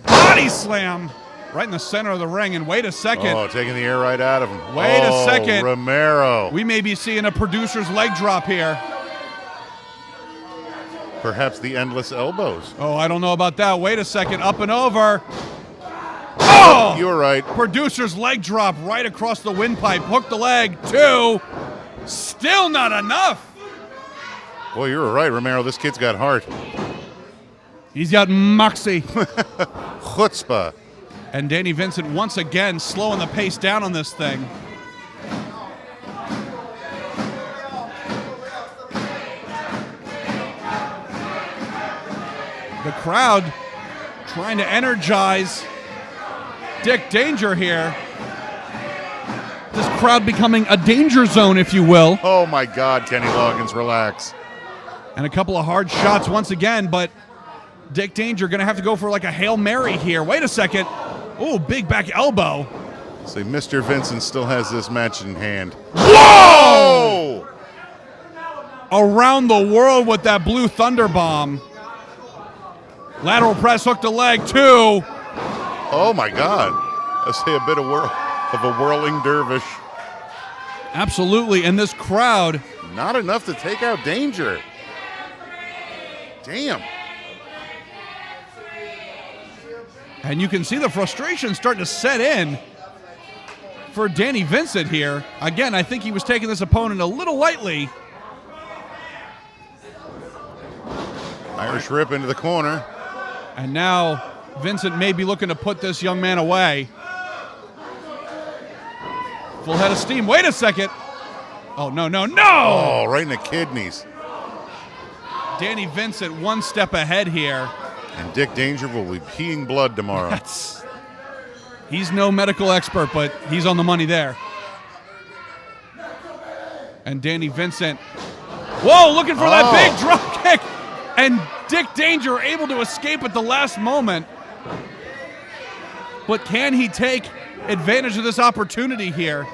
Body slam right in the center of the ring, and wait a second. Oh, taking the air right out of him. Wait a second. Romero. We may be seeing a producer's leg drop here. Perhaps the endless elbows. Oh, I don't know about that. Wait a second. Up and over. Oh! You were right. Producer's leg drop right across the windpipe. Hook the leg. 2. Still not enough. Boy, you were right, Romero. This kid's got heart. He's got moxie. Chutzpah. And Danny Vincent once again slowing the pace down on this thing. The crowd trying to energize Dick Danger here. This crowd becoming a danger zone, if you will. Oh, my God, Kenny Loggins, relax. And a couple of hard shots once again, but Dick Danger going to have to go for like a Hail Mary here. Wait a second. Oh, big back elbow. See, Mr. Vincent still has this match in hand. Whoa! Around the world with that blue thunder bomb. Lateral press, hook the leg, 2. Oh, my God. I say a bit of a whirling dervish. Absolutely, and this crowd. Not enough to take out Danger. Damn. And you can see the frustration starting to set in for Danny Vincent here. Again, I think he was taking this opponent a little lightly. Irish rip into the corner. And now Vincent may be looking to put this young man away. Full head of steam. Wait a second. Oh, no, no, no! Oh, right in the kidneys. Danny Vincent one step ahead here. And Dick Danger will be peeing blood tomorrow. He's no medical expert, but he's on the money there. And Danny Vincent, whoa, looking for that big drop kick. And Dick Danger able to escape at the last moment. But can he take advantage of this opportunity here?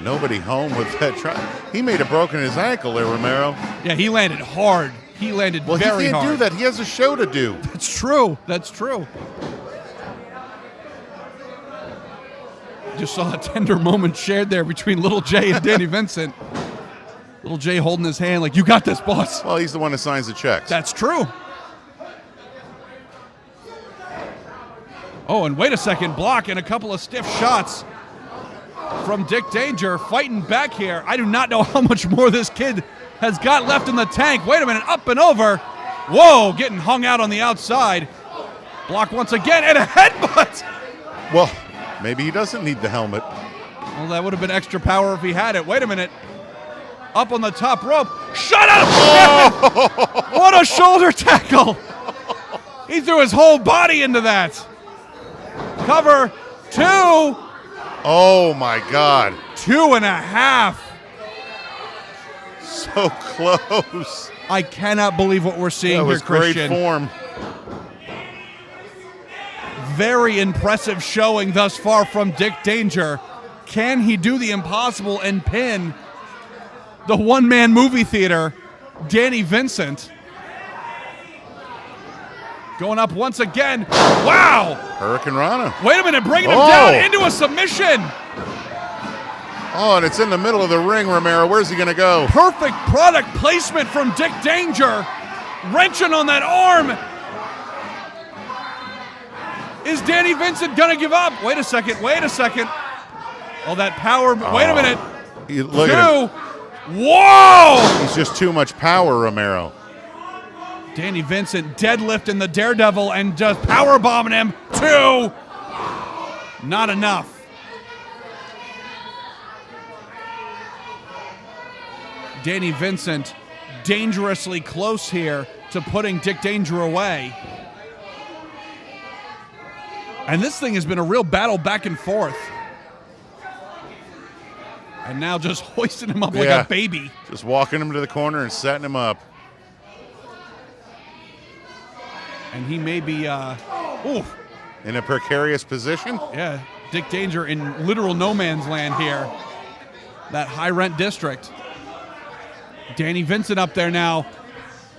Nobody home with that try. He may have broken his ankle there, Romero. Yeah, he landed hard. He landed very hard. Well, he can't do that. He has a show to do. That's true. That's true. Just saw a tender moment shared there between Little J and Danny Vincent. Little J holding his hand like, you got this, boss. Well, he's the one that signs the checks. That's true. Oh, and wait a second. Block and a couple of stiff shots from Dick Danger, fighting back here. I do not know how much more this kid has got left in the tank. Wait a minute, up and over. Whoa, getting hung out on the outside. Block once again, and a headbutt. Well, maybe he doesn't need the helmet. Well, that would have been extra power if he had it. Wait a minute. Up on the top rope. Shut up! Oh! What a shoulder tackle. He threw his whole body into that. Cover 2. Oh, my God. 2.5. So close. I cannot believe what we're seeing That here, was great Christian. form. Very impressive showing thus far from Dick Danger. Can he do the impossible and pin the one-man movie theater, Danny Vincent? Going up once again. Wow! Hurricane Rana. Wait a minute, bringing him down into a submission. Oh, and it's in the middle of the ring, Romero. Where's he going to go? Perfect product placement from Dick Danger. Wrenching on that arm. Is Danny Vincent going to give up? Wait a second. Oh, that power. Wait a minute. Look at him. Whoa! He's just too much power, Romero. Danny Vincent deadlifting the Daredevil and just power bombing him. 2. Not enough. Danny Vincent dangerously close here to putting Dick Danger away. And this thing has been a real battle back and forth. And now just hoisting him up like a baby. Just walking him to the corner and setting him up. And he may be, in a precarious position? Yeah, Dick Danger in literal no man's land here. That high rent district. Danny Vincent up there now.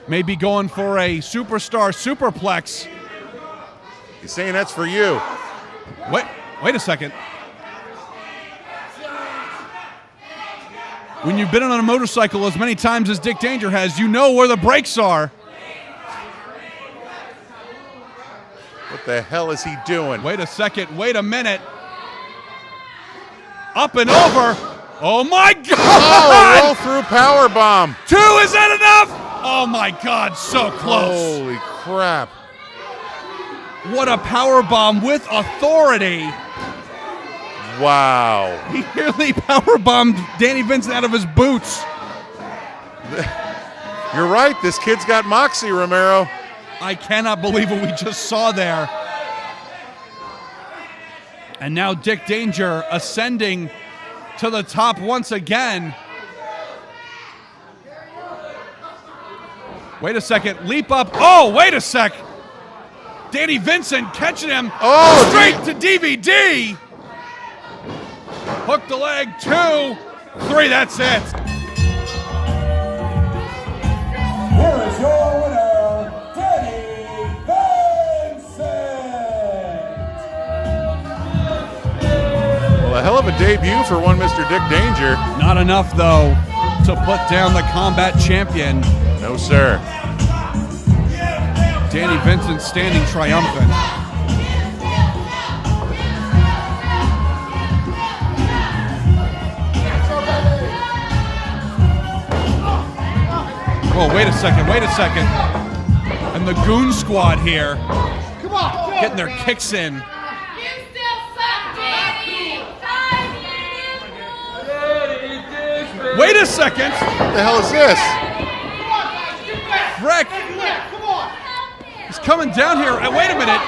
Maybe going for a superstar superplex. He's saying that's for you. Wait a second. When you've been on a motorcycle as many times as Dick Danger has, you know where the brakes are. What the hell is he doing? Wait a second. Wait a minute. Up and over. Oh, my God. Oh, roll through powerbomb. 2, is that enough? Oh, my God, so close. Holy crap. What a powerbomb with authority. Wow. He nearly powerbombed Danny Vincent out of his boots. You're right. This kid's got moxie, Romero. I cannot believe what we just saw there. And now Dick Danger ascending to the top once again. Wait a second. Leap up. Oh, wait a sec. Danny Vincent catching him straight to DVD. Hook the leg. 2, 3. That's it. Here is your winner, Danny Vincent. Well, a hell of a debut for one Mr. Dick Danger. Not enough, though, to put down the combat champion. No, sir. Danny Vincent standing triumphant. Oh, wait a second. And the Goon Squad here getting their kicks in. You still suck, Danny! Wait a second. What the hell is this? Frick. He's coming down here. Wait a minute.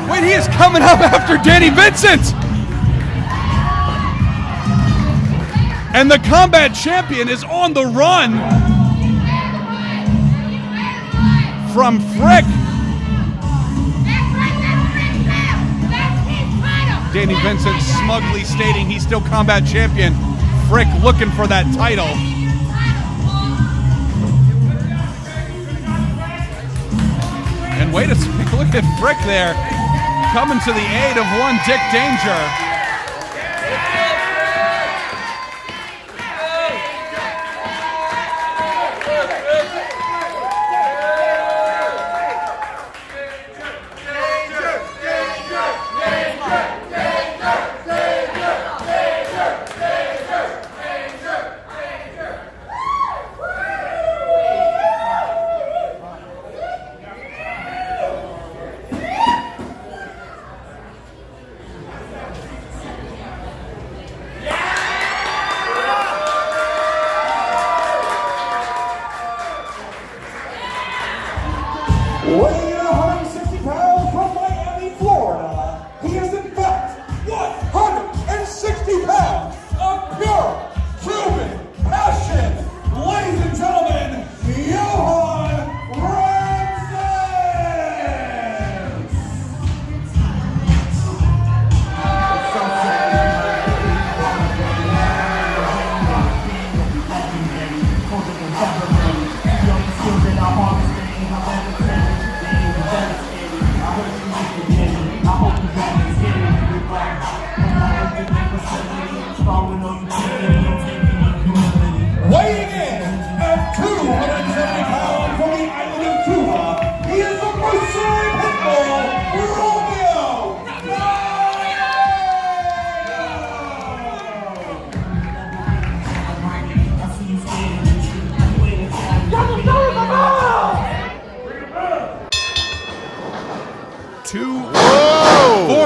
Wait, he is coming up after Danny Vincent. And the combat champion is on the run from Frick. Danny Vincent smugly stating he's still combat champion. Frick looking for that title. And wait a second, look at Frick there, coming to the aid of one Dick Danger.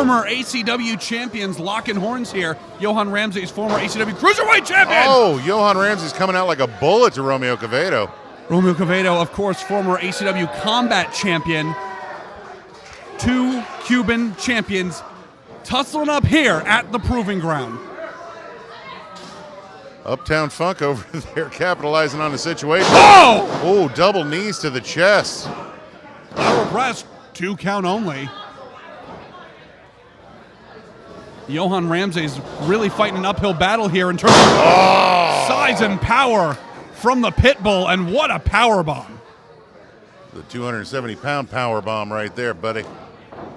former ACW champions locking horns here. Johann Ramses, former ACW Cruiserweight champion. Oh, Johann Ramses coming out like a bullet to Romeo Quevedo. Romeo Quevedo, of course, former ACW Combat champion. 2 Cuban champions tussling up here at the Proving Ground. Uptown Funk over there capitalizing on the situation. Oh! Oh, double knees to the chest. Lateral press, 2 count only. Johann Ramses really fighting an uphill battle here in terms of size and power from the pit bull, and what a power bomb. The 270-pound power bomb right there, buddy.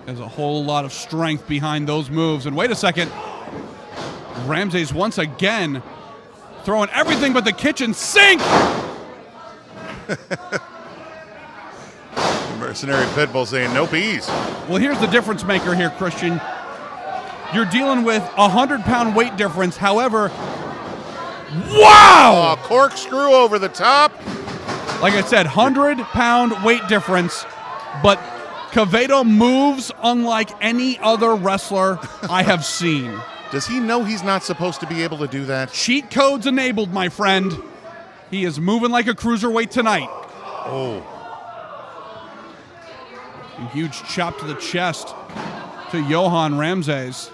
There's a whole lot of strength behind those moves. And wait a second. Ramses once again throwing everything but the kitchen sink. The mercenary Pitbull saying no peas. Well, here's the difference maker here, Christian. You're dealing with a 100-pound weight difference. However, wow! Corkscrew over the top. Like I said, 100-pound weight difference, but Quevedo moves unlike any other wrestler I have seen. Does he know he's not supposed to be able to do that? Cheat codes enabled, my friend. He is moving like a cruiserweight tonight. Oh. A huge chop to the chest to Johann Ramses.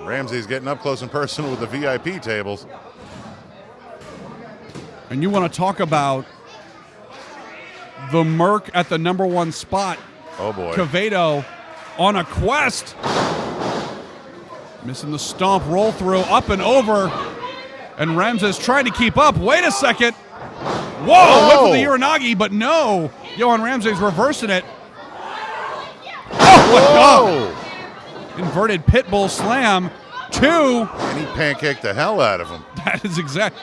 Ramsey's getting up close and personal with the VIP tables. And you want to talk about the Merc at the #1 spot. Oh, boy. Quevedo on a quest. Missing the stomp, roll through, up and over. And Ramses trying to keep up. Wait a second. Whoa, went for the Uranagi, but no. Johann Ramses reversing it. Oh, my God. Inverted pitbull slam. 2. And he pancaked the hell out of him. That is exact.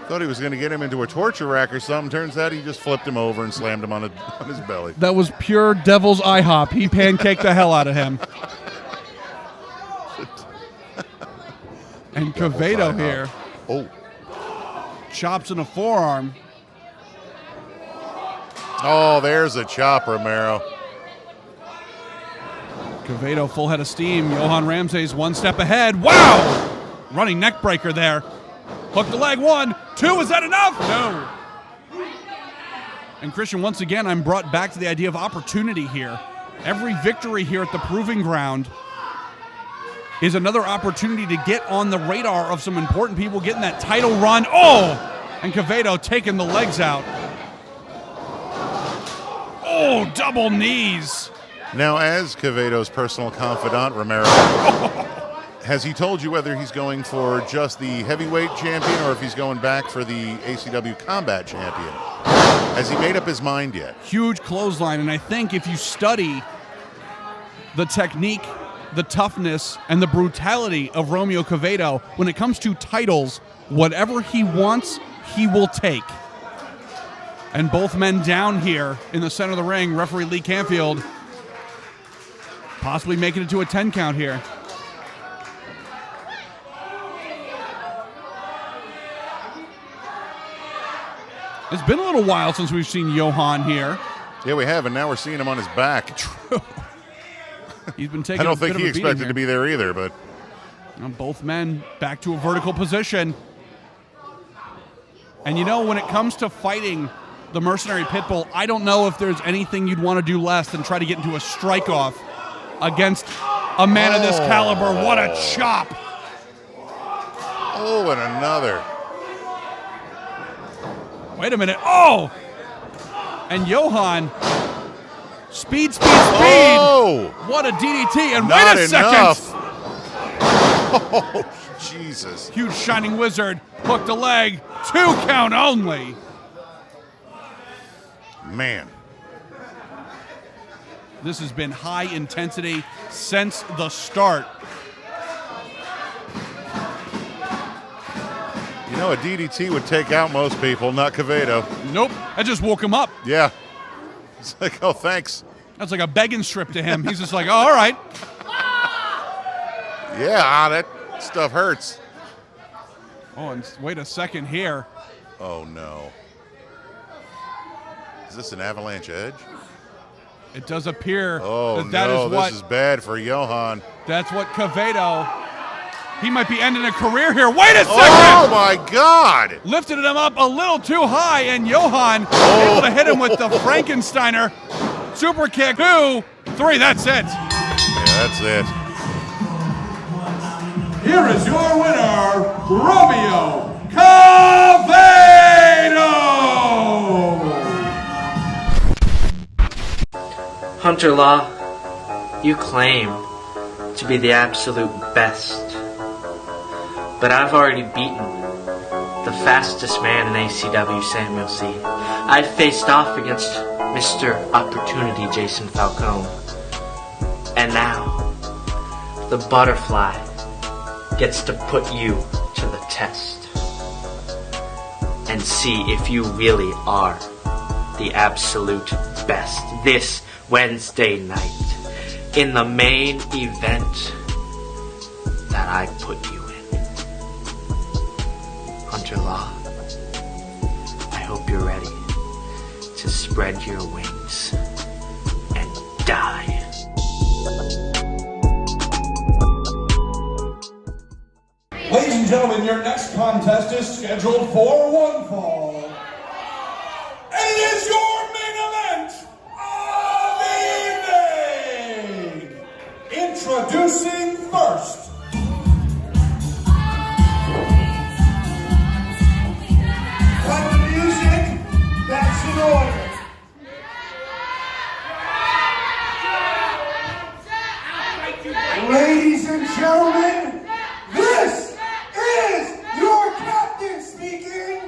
Thought he was going to get him into a torture rack or something. Turns out he just flipped him over and slammed him on his belly. That was pure devil's IHOP. He pancaked the hell out of him. And Quevedo here. Oh. Chops in a forearm. Oh, there's a chop, Romero. Quevedo full head of steam. Johann Ramses 1 step ahead. Wow! Running neck breaker there. Hook the leg. 1, 2. Is that enough? No. And Christian, once again, I'm brought back to the idea of opportunity here. Every victory here at the Proving Ground is another opportunity to get on the radar of some important people getting that title run. Oh! And Quevedo taking the legs out. Oh, double knees. Now, as Quevedo's personal confidant, Romero, has he told you whether he's going for just the heavyweight champion or if he's going back for the ACW Combat champion? Has he made up his mind yet? Huge clothesline, and I think if you study the technique, the toughness, and the brutality of Romeo Quevedo, when it comes to titles, whatever he wants, he will take. And both men down here in the center of the ring, referee Lee Canfield, possibly making it to a 10 count here. It's been a little while since we've seen Johann here. Yeah, we have, and now we're seeing him on his back. True. He's been taking I don't a bit think of he a beating expected here. to be there either, but And both men back to a vertical position. And you know, when it comes to fighting the Mercenary Pitbull, I don't know if there's anything you'd want to do less than try to get into a strike-off against a man of this caliber. What a chop! oh, and another. Wait a minute. Oh! And Johann, speed, speed, speed! Oh! What a DDT, and Not wait a enough. second! Oh, Jesus. Huge Shining Wizard, hooked a leg, 2 count only. Man. This has been high intensity since the start. You know, a DDT would take out most people, not Quevedo. Nope, that just woke him up. Yeah. It's like, oh, thanks. That's like a begging strip to him. He's just like, oh, all right. Yeah, that stuff hurts. Oh, and wait a second here. Oh, no. Is this an avalanche edge? It does appear Oh, that no, is what, this is bad for Johann. that's what Quevedo, he might be ending a career here. Wait a second! Oh, my God! Lifted him up a little too high, and Johann able to hit him with the Frankensteiner super kick. 2, 3, that's it. Yeah, that's it. Here is your winner, Romeo Quevedo! Hunter Law, you claim to be the absolute best, but I've already beaten the fastest man in ACW, Samuel C. I've faced off against Mr. Opportunity, Jason Falcone. And now, the butterfly gets to put you to the test and see if you really are the absolute best this Wednesday night in the main event that I put you in. Hunter Law, I hope you're ready to spread your wings and die. Ladies and gentlemen, your next contest is scheduled for one fall. And it is your main event of the evening. Introducing first. Cut the music, that's in order. Ladies and gentlemen, this is your captain speaking.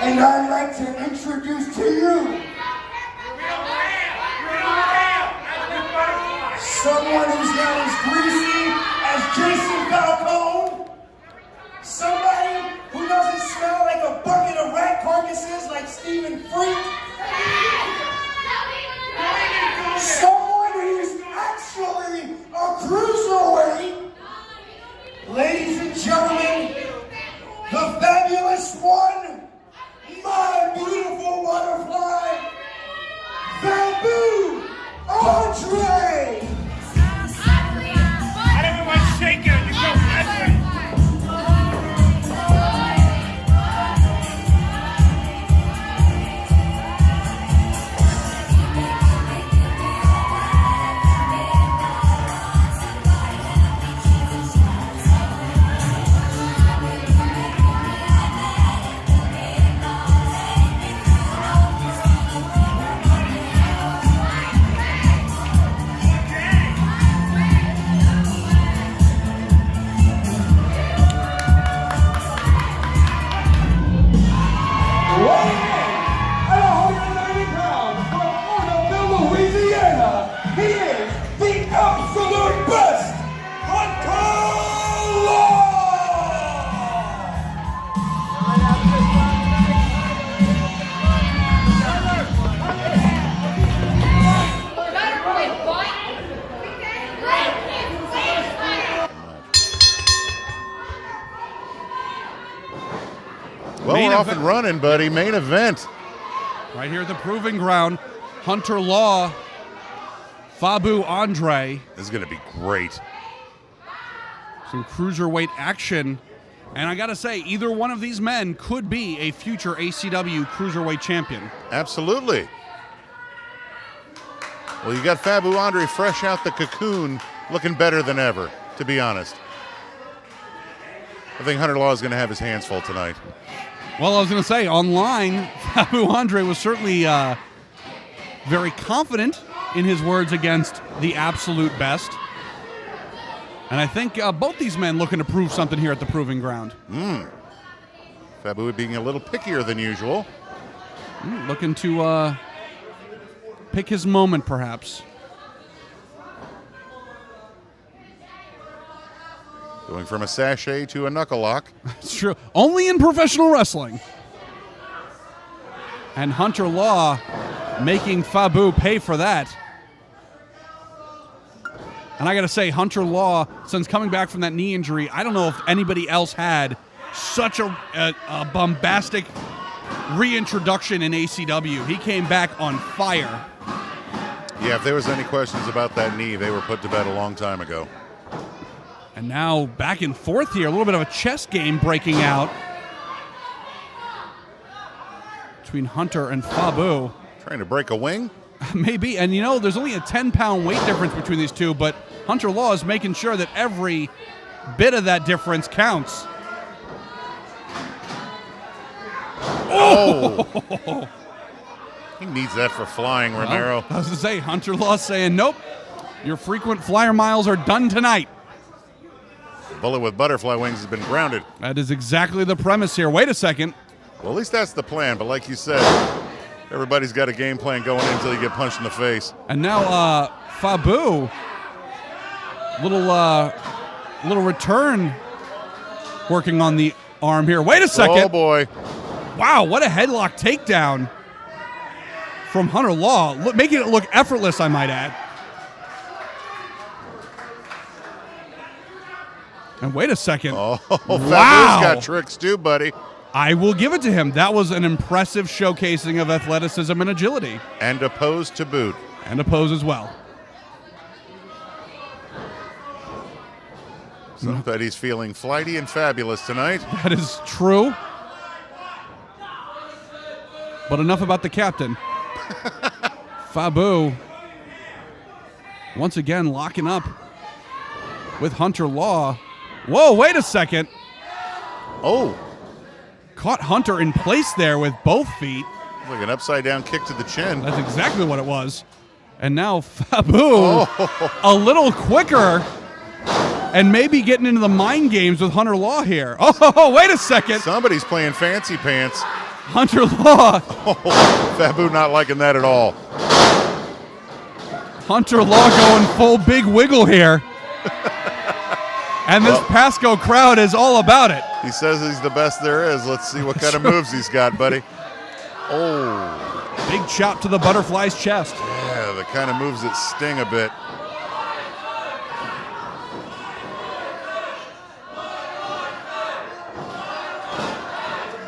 And I'd like to introduce to you someone who's not as greasy as Jason Falcone. Somebody who doesn't smell like a bucket of rat carcasses like Stephen Freak. Someone who's actually a cruiserweight. Ladies and gentlemen, the fabulous one, my beautiful butterfly, Faboo Andre. I don't know what's shaking. You're so ugly. Well, we're off and running, buddy. Main event. Right here at the Proving Ground, Hunter Law, Faboo Andre. This is going to be great. Some cruiserweight action. And I got to say, either one of these men could be a future ACW cruiserweight champion. Absolutely. Well, you got Faboo Andre fresh out the cocoon, looking better than ever, to be honest. I think Hunter Law is going to have his hands full tonight. Well, I was going to say, online, Faboo Andre was certainly very confident in his words against the absolute best. And I think both these men looking to prove something here at the Proving Ground. Faboo being a little pickier than usual. Looking to pick his moment, perhaps. Going from a sachet to a knuckle lock. It's true. Only in professional wrestling. And Hunter Law making Faboo pay for that. And I got to say, Hunter Law, since coming back from that knee injury, I don't know if anybody else had such a bombastic reintroduction in ACW. He came back on fire. Yeah, if there was any questions about that knee, they were put to bed a long time ago. And now back and forth here, a little bit of a chess game breaking out between Hunter and Faboo. Trying to break a wing? Maybe, and you know, there's only a 10-pound weight difference between these two, but Hunter Law is making sure that every bit of that difference counts. Oh! He needs that for flying, Romero. Well, I was going to say, Hunter Law saying, nope, your frequent flyer miles are done tonight. Bullet with butterfly wings has been grounded. That is exactly the premise here. Wait a second. Well, at least that's the plan, but like you said, everybody's got a game plan going in until you get punched in the face. And now Faboo, little return working on the arm here. Wait a second. Oh, boy. Wow, what a headlock takedown from Hunter Law, making it look effortless, I might add. And wait a second. Oh, wow. Faboo's got tricks too, buddy. I will give it to him. That was an impressive showcasing of athleticism and agility. And a pose to boot. And a pose as well. Somebody's feeling flighty and fabulous tonight. That is true. But enough about the captain. Faboo once again locking up with Hunter Law. Whoa, wait a second. Oh. Caught Hunter in place there with both feet. Like an upside-down kick to the chin. That's exactly what it was. And now Faboo, a little quicker, and maybe getting into the mind games with Hunter Law here. Oh, wait a second. Somebody's playing fancy pants. Hunter Law. Oh, Faboo not liking that at all. Hunter Law going full big wiggle here. And this Pasco crowd is all about it. He says he's the best there is. Let's see what kind of moves he's got, buddy. Oh. Big chop to the butterfly's chest. Yeah, the kind of moves that sting a bit.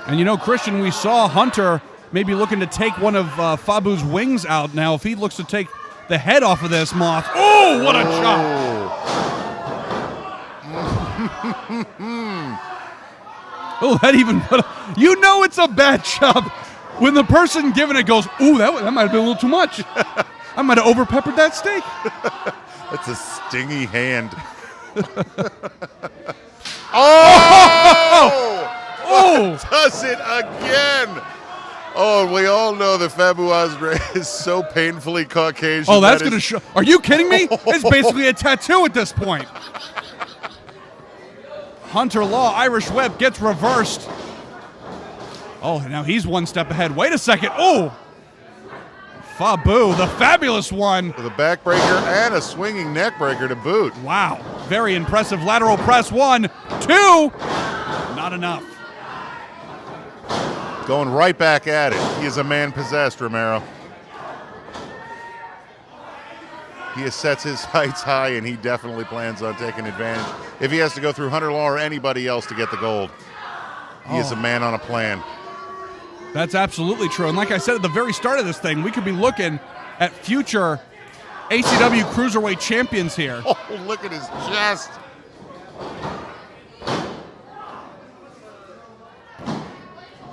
And you know, Christian, we saw Hunter maybe looking to take one of Faboo's wings out now. If he looks to take the head off of this moth. Oh, what a chop. Oh, that even put you know it's a bad chop when the person giving it goes, ooh, that might have been a little too much. I might have over-peppered that steak. That's a stingy hand. Oh! Oh! Does it again? Oh, we all know that Faboo Andre is so painfully Caucasian. Oh, that's going to show. Are you kidding me? It's basically a tattoo at this point. Hunter Law, Irish whip, gets reversed. Oh, now he's one step ahead. Wait a second. Oh! Faboo, the fabulous one. With a backbreaker and a swinging neck breaker to boot. Wow. Very impressive lateral press. 1, 2. Not enough. Going right back at it. He is a man possessed, Romero. He sets his sights high, and he definitely plans on taking advantage. If he has to go through Hunter Law or anybody else to get the gold, he is a man on a plan. That's absolutely true. And like I said at the very start of this thing, we could be looking at future ACW Cruiserweight champions here. Oh, look at his chest.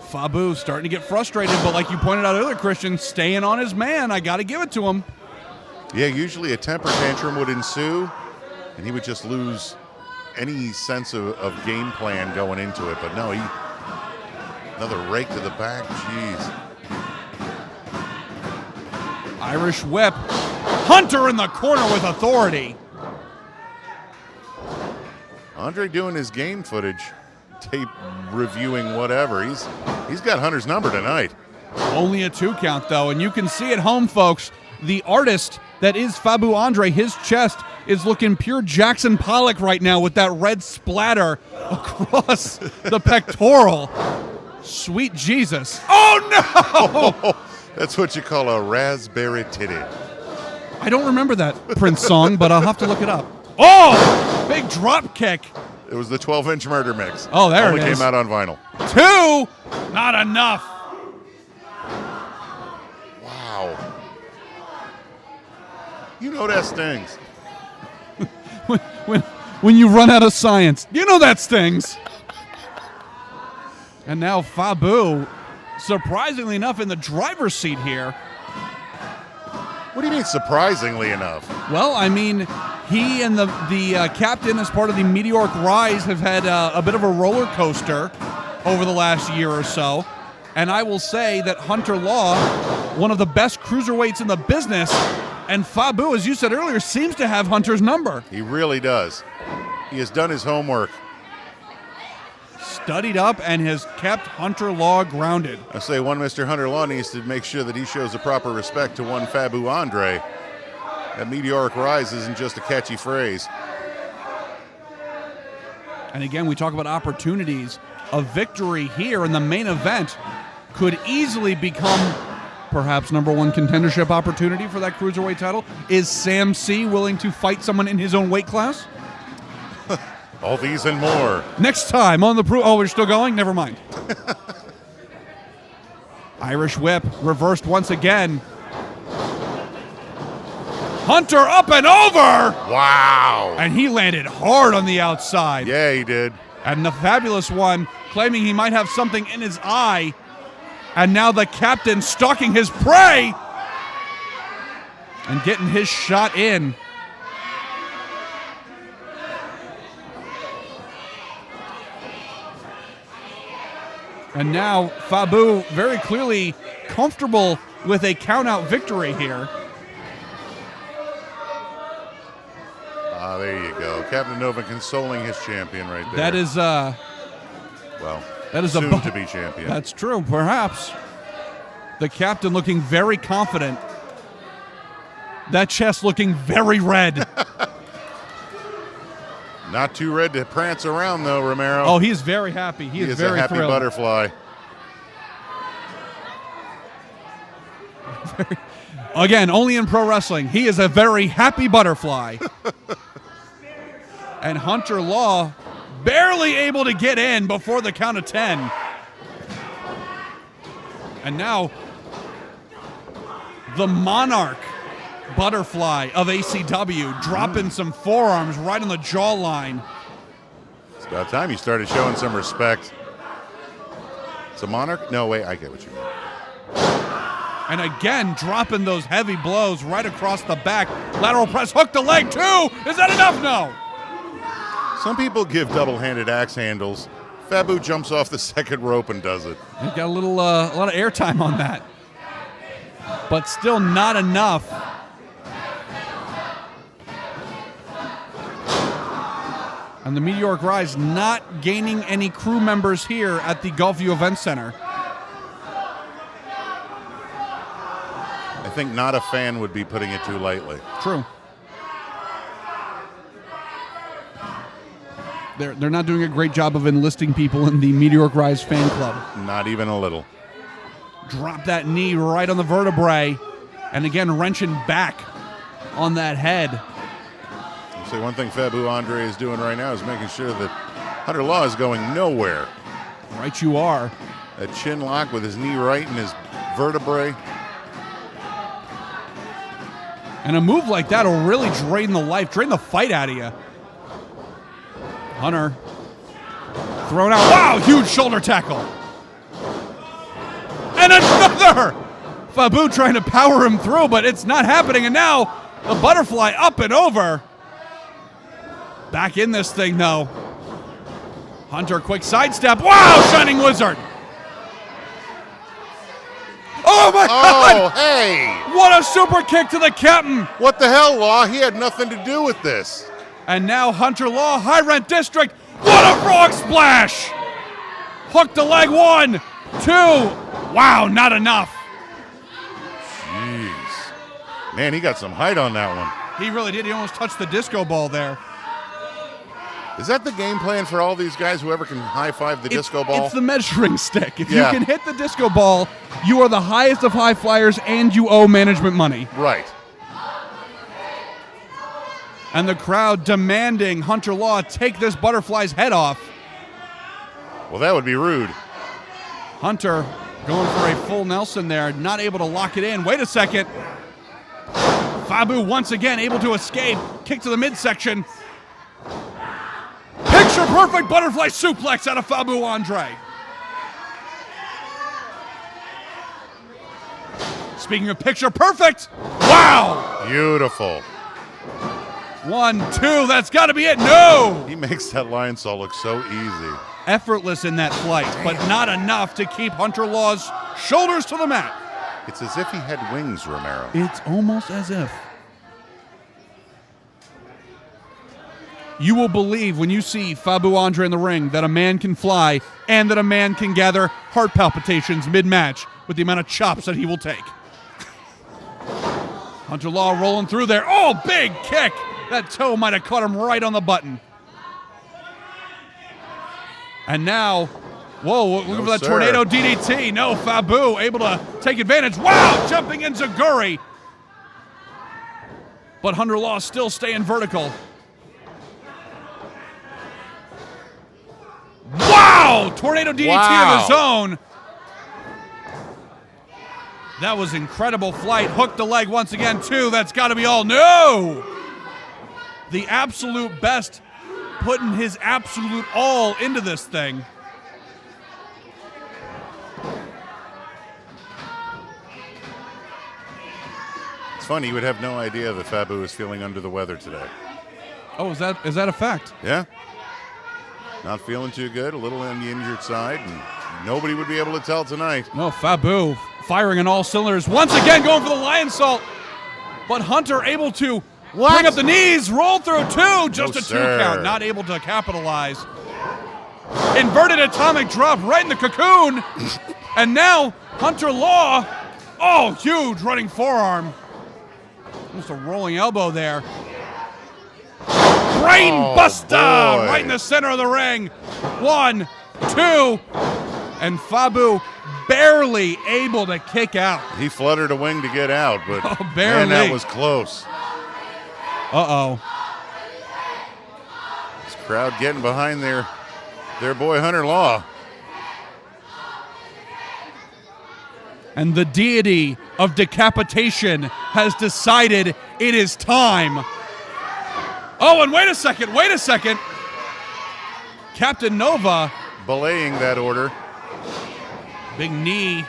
Faboo starting to get frustrated, but like you pointed out earlier, Christian, staying on his man. I got to give it to him. Yeah, usually a temper tantrum would ensue, and he would just lose any sense of game plan going into it. But no, another rake to the back. Jeez. Irish whip. Hunter in the corner with authority. Andre doing his game footage, tape reviewing, whatever. He's got Hunter's number tonight. Only a 2 count, though, and you can see at home, folks, the artist that is Faboo Andre, his chest is looking pure Jackson Pollock right now with that red splatter across the pectoral. Sweet Jesus. Oh, no! That's what you call a raspberry titty. I don't remember that Prince song, but I'll have to look it up. Oh! Big drop kick. It was the 12-inch murder mix. Oh, there Only it is. came out on vinyl. 2! Not enough. Wow. You know that stings. when you run out of science. You know that stings. And now Faboo, surprisingly enough, in the driver's seat here. What do you mean, surprisingly enough? Well, I mean, he and the captain, as part of the Meteoric Rise, have had a bit of a roller coaster over the last year or so. And I will say that Hunter Law, one of the best cruiserweights in the business, and Faboo, as you said earlier, seems to have Hunter's number. He really does. He has done his homework. Studied up and has kept Hunter Law grounded. I say one Mr. Hunter Law needs to make sure that he shows the proper respect to one Faboo Andre. That Meteoric Rise isn't just a catchy phrase. And again, we talk about opportunities. A victory here in the main event could easily become perhaps #1 contendership opportunity for that cruiserweight title. Is Sam C willing to fight someone in his own weight class? All these and more. Next time on the Oh, we're still going? Never mind. Irish whip reversed once again. Hunter up and over! Wow. And he landed hard on the outside. Yeah, he did. And the Fabulous One claiming he might have something in his eye. And now the captain stalking his prey and getting his shot in. And now Faboo very clearly comfortable with a count-out victory here. Ah, there you go. Captain Nova consoling his champion right there. That is, well, that is soon-to-be champion. That's true, perhaps. The captain looking very confident. That chest looking very red. Not too red to prance around, though, Romero. Oh, he is very happy. He is very a happy thrilled. butterfly. Again, only in pro wrestling. He is a very happy butterfly. And Hunter Law barely able to get in before the count of 10. And now the Monarch Butterfly of ACW dropping some forearms right on the jawline. It's about time you started showing some respect. It's a Monarch? No, wait, I get what you mean. And again, dropping those heavy blows right across the back. Lateral press, hook the leg too. Is that enough? No. Some people give double-handed axe handles. Faboo jumps off the second rope and does it. He got a lot of airtime on that. But still not enough. And the Meteoric Rise not gaining any crew members here at the Gulfview Event Center. I think not a fan would be putting it too lightly. True. They're not doing a great job of enlisting people in the Meteoric Rise fan club. Not even a little. Drop that knee right on the vertebrae. And again, wrenching back on that head. So one thing Faboo Andre is doing right now is making sure that Hunter Law is going nowhere. Right you are. That chin lock with his knee right in his vertebrae. And a move like that will really drain the fight out of you. Hunter thrown out. Wow, huge shoulder tackle. And another! Faboo trying to power him through, but it's not happening. And now the butterfly up and over. Back in this thing, though. Hunter, quick sidestep. Wow, Shining Wizard. Oh, my God. Oh, hey. What a super kick to the captain. What the hell, Law? He had nothing to do with this. And now Hunter Law, High Rent District. What a frog splash. Hook the leg, 1, 2. Wow, not enough. Jeez. Man, he got some height on that one. He really did. He almost touched the disco ball there. Is that the game plan for all these guys, whoever can high-five the disco ball? It's the measuring stick. If you can hit the disco ball, you are the highest of high flyers and you owe management money. Right. And the crowd demanding Hunter Law take this butterfly's head off. Well, that would be rude. Hunter going for a full Nelson there, not able to lock it in. Wait a second. Faboo once again able to escape. Kick to the midsection. Picture perfect butterfly suplex out of Faboo Andre. Speaking of picture perfect, wow! Beautiful. 1, 2, that's got to be it. No! He makes that lion saw look so easy. Effortless in that flight, but not enough to keep Hunter Law's shoulders to the mat. It's as if he had wings, Romero. It's almost as if. You will believe when you see Faboo Andre in the ring that a man can fly and that a man can gather heart palpitations mid-match with the amount of chops that he will take. Hunter Law rolling through there. Oh, big kick! That toe might have caught him right on the button. And now, whoa, looking for that tornado DDT. No, Faboo able to take advantage. Wow, jumping enziguri. But Hunter Law still staying vertical. Wow, tornado DDT of his own. That was incredible flight. Hooked the leg once again, too. That's got to be all. No! The absolute best putting his absolute all into this thing. It's funny, you would have no idea that Faboo is feeling under the weather today. Oh, is that a fact? Yeah. Not feeling too good, a little on the injured side, and nobody would be able to tell tonight. No, Faboo firing on all cylinders. Once again going for the lion salt. But Hunter able to bring up the knees, roll through two, just a 2 count, not able to capitalize. Inverted atomic drop right in the cocoon. And now Hunter Law, oh, huge running forearm. Almost a rolling elbow there. Brain buster right in the center of the ring. 1, 2, and Faboo barely able to kick out. He fluttered a wing to get out, but barely. Man, that was close. Uh-oh. This crowd getting behind their boy Hunter Law. And the deity of decapitation has decided it is time. Oh, and wait a second. Captain Nova belaying that order. Big knee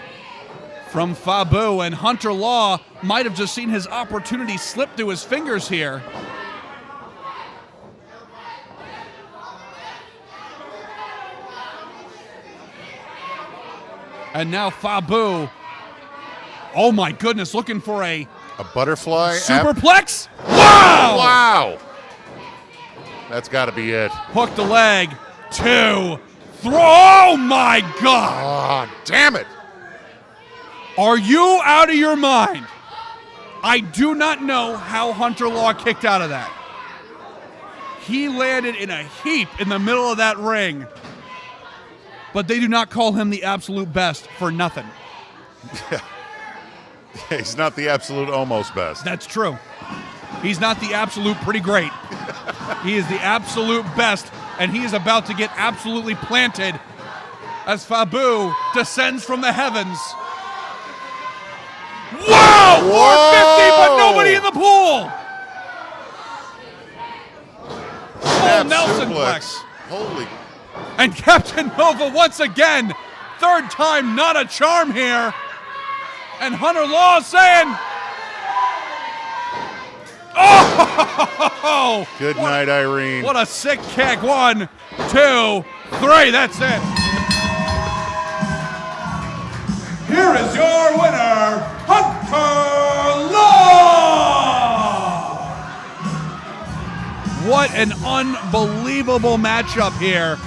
from Faboo, and Hunter Law might have just seen his opportunity slip through his fingers here. And now Faboo, oh my goodness, looking for a butterfly superplex. Wow! Wow! That's got to be it. Hook the leg. 2, throw. Oh my God! Oh, damn it! Are you out of your mind? I do not know how Hunter Law kicked out of that. He landed in a heap in the middle of that ring. But they do not call him the absolute best for nothing. He's not the absolute almost best. That's true. He's not the absolute pretty great. He is the absolute best, and he is about to get absolutely planted as Faboo descends from the heavens. Wow! 450, but nobody in the pool! Full Nelsonplex. Holy. And Captain Nova once again, 3rd time not a charm here. And Hunter Law saying, oh! Good night, Irene. What a sick kick. 1, 2, 3, that's it. Here is your winner, Hunter Law! What an unbelievable matchup here.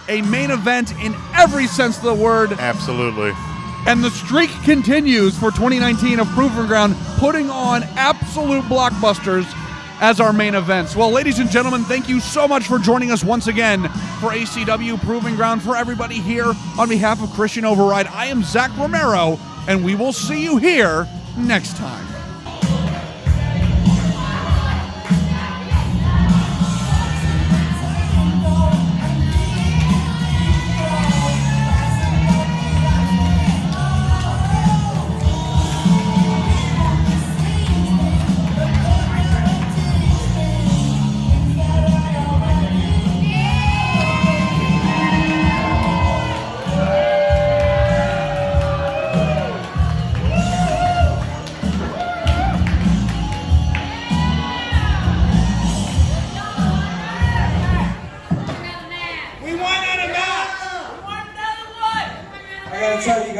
A main event in every sense of the word. Absolutely. And the streak continues for 2019 of Proving Ground, putting on absolute blockbusters as our main events. Well, ladies and gentlemen, thank you so much for joining us once again for ACW Proving Ground. For everybody here, on behalf of Christian Override, I am Zach Romero, and we will see you here next time.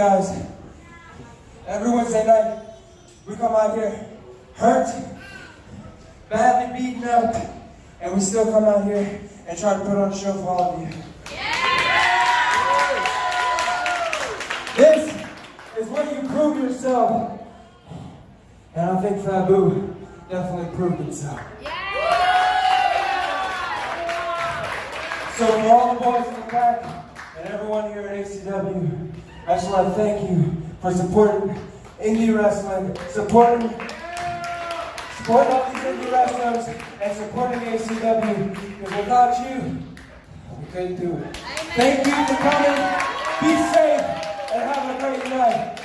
guys, every Wednesday night, we come out here hurt, badly beaten up, and we still come out here and try to put on a show for all of you. This is where you prove yourself. And I think Faboo definitely proved itself. So for all the boys in the back and everyone here at ACW, I just want to thank you for supporting indie wrestling, supporting all these indie wrestlers, and supporting ACW. Because without you, we couldn't do it. Thank you for coming. Be safe and have a great night.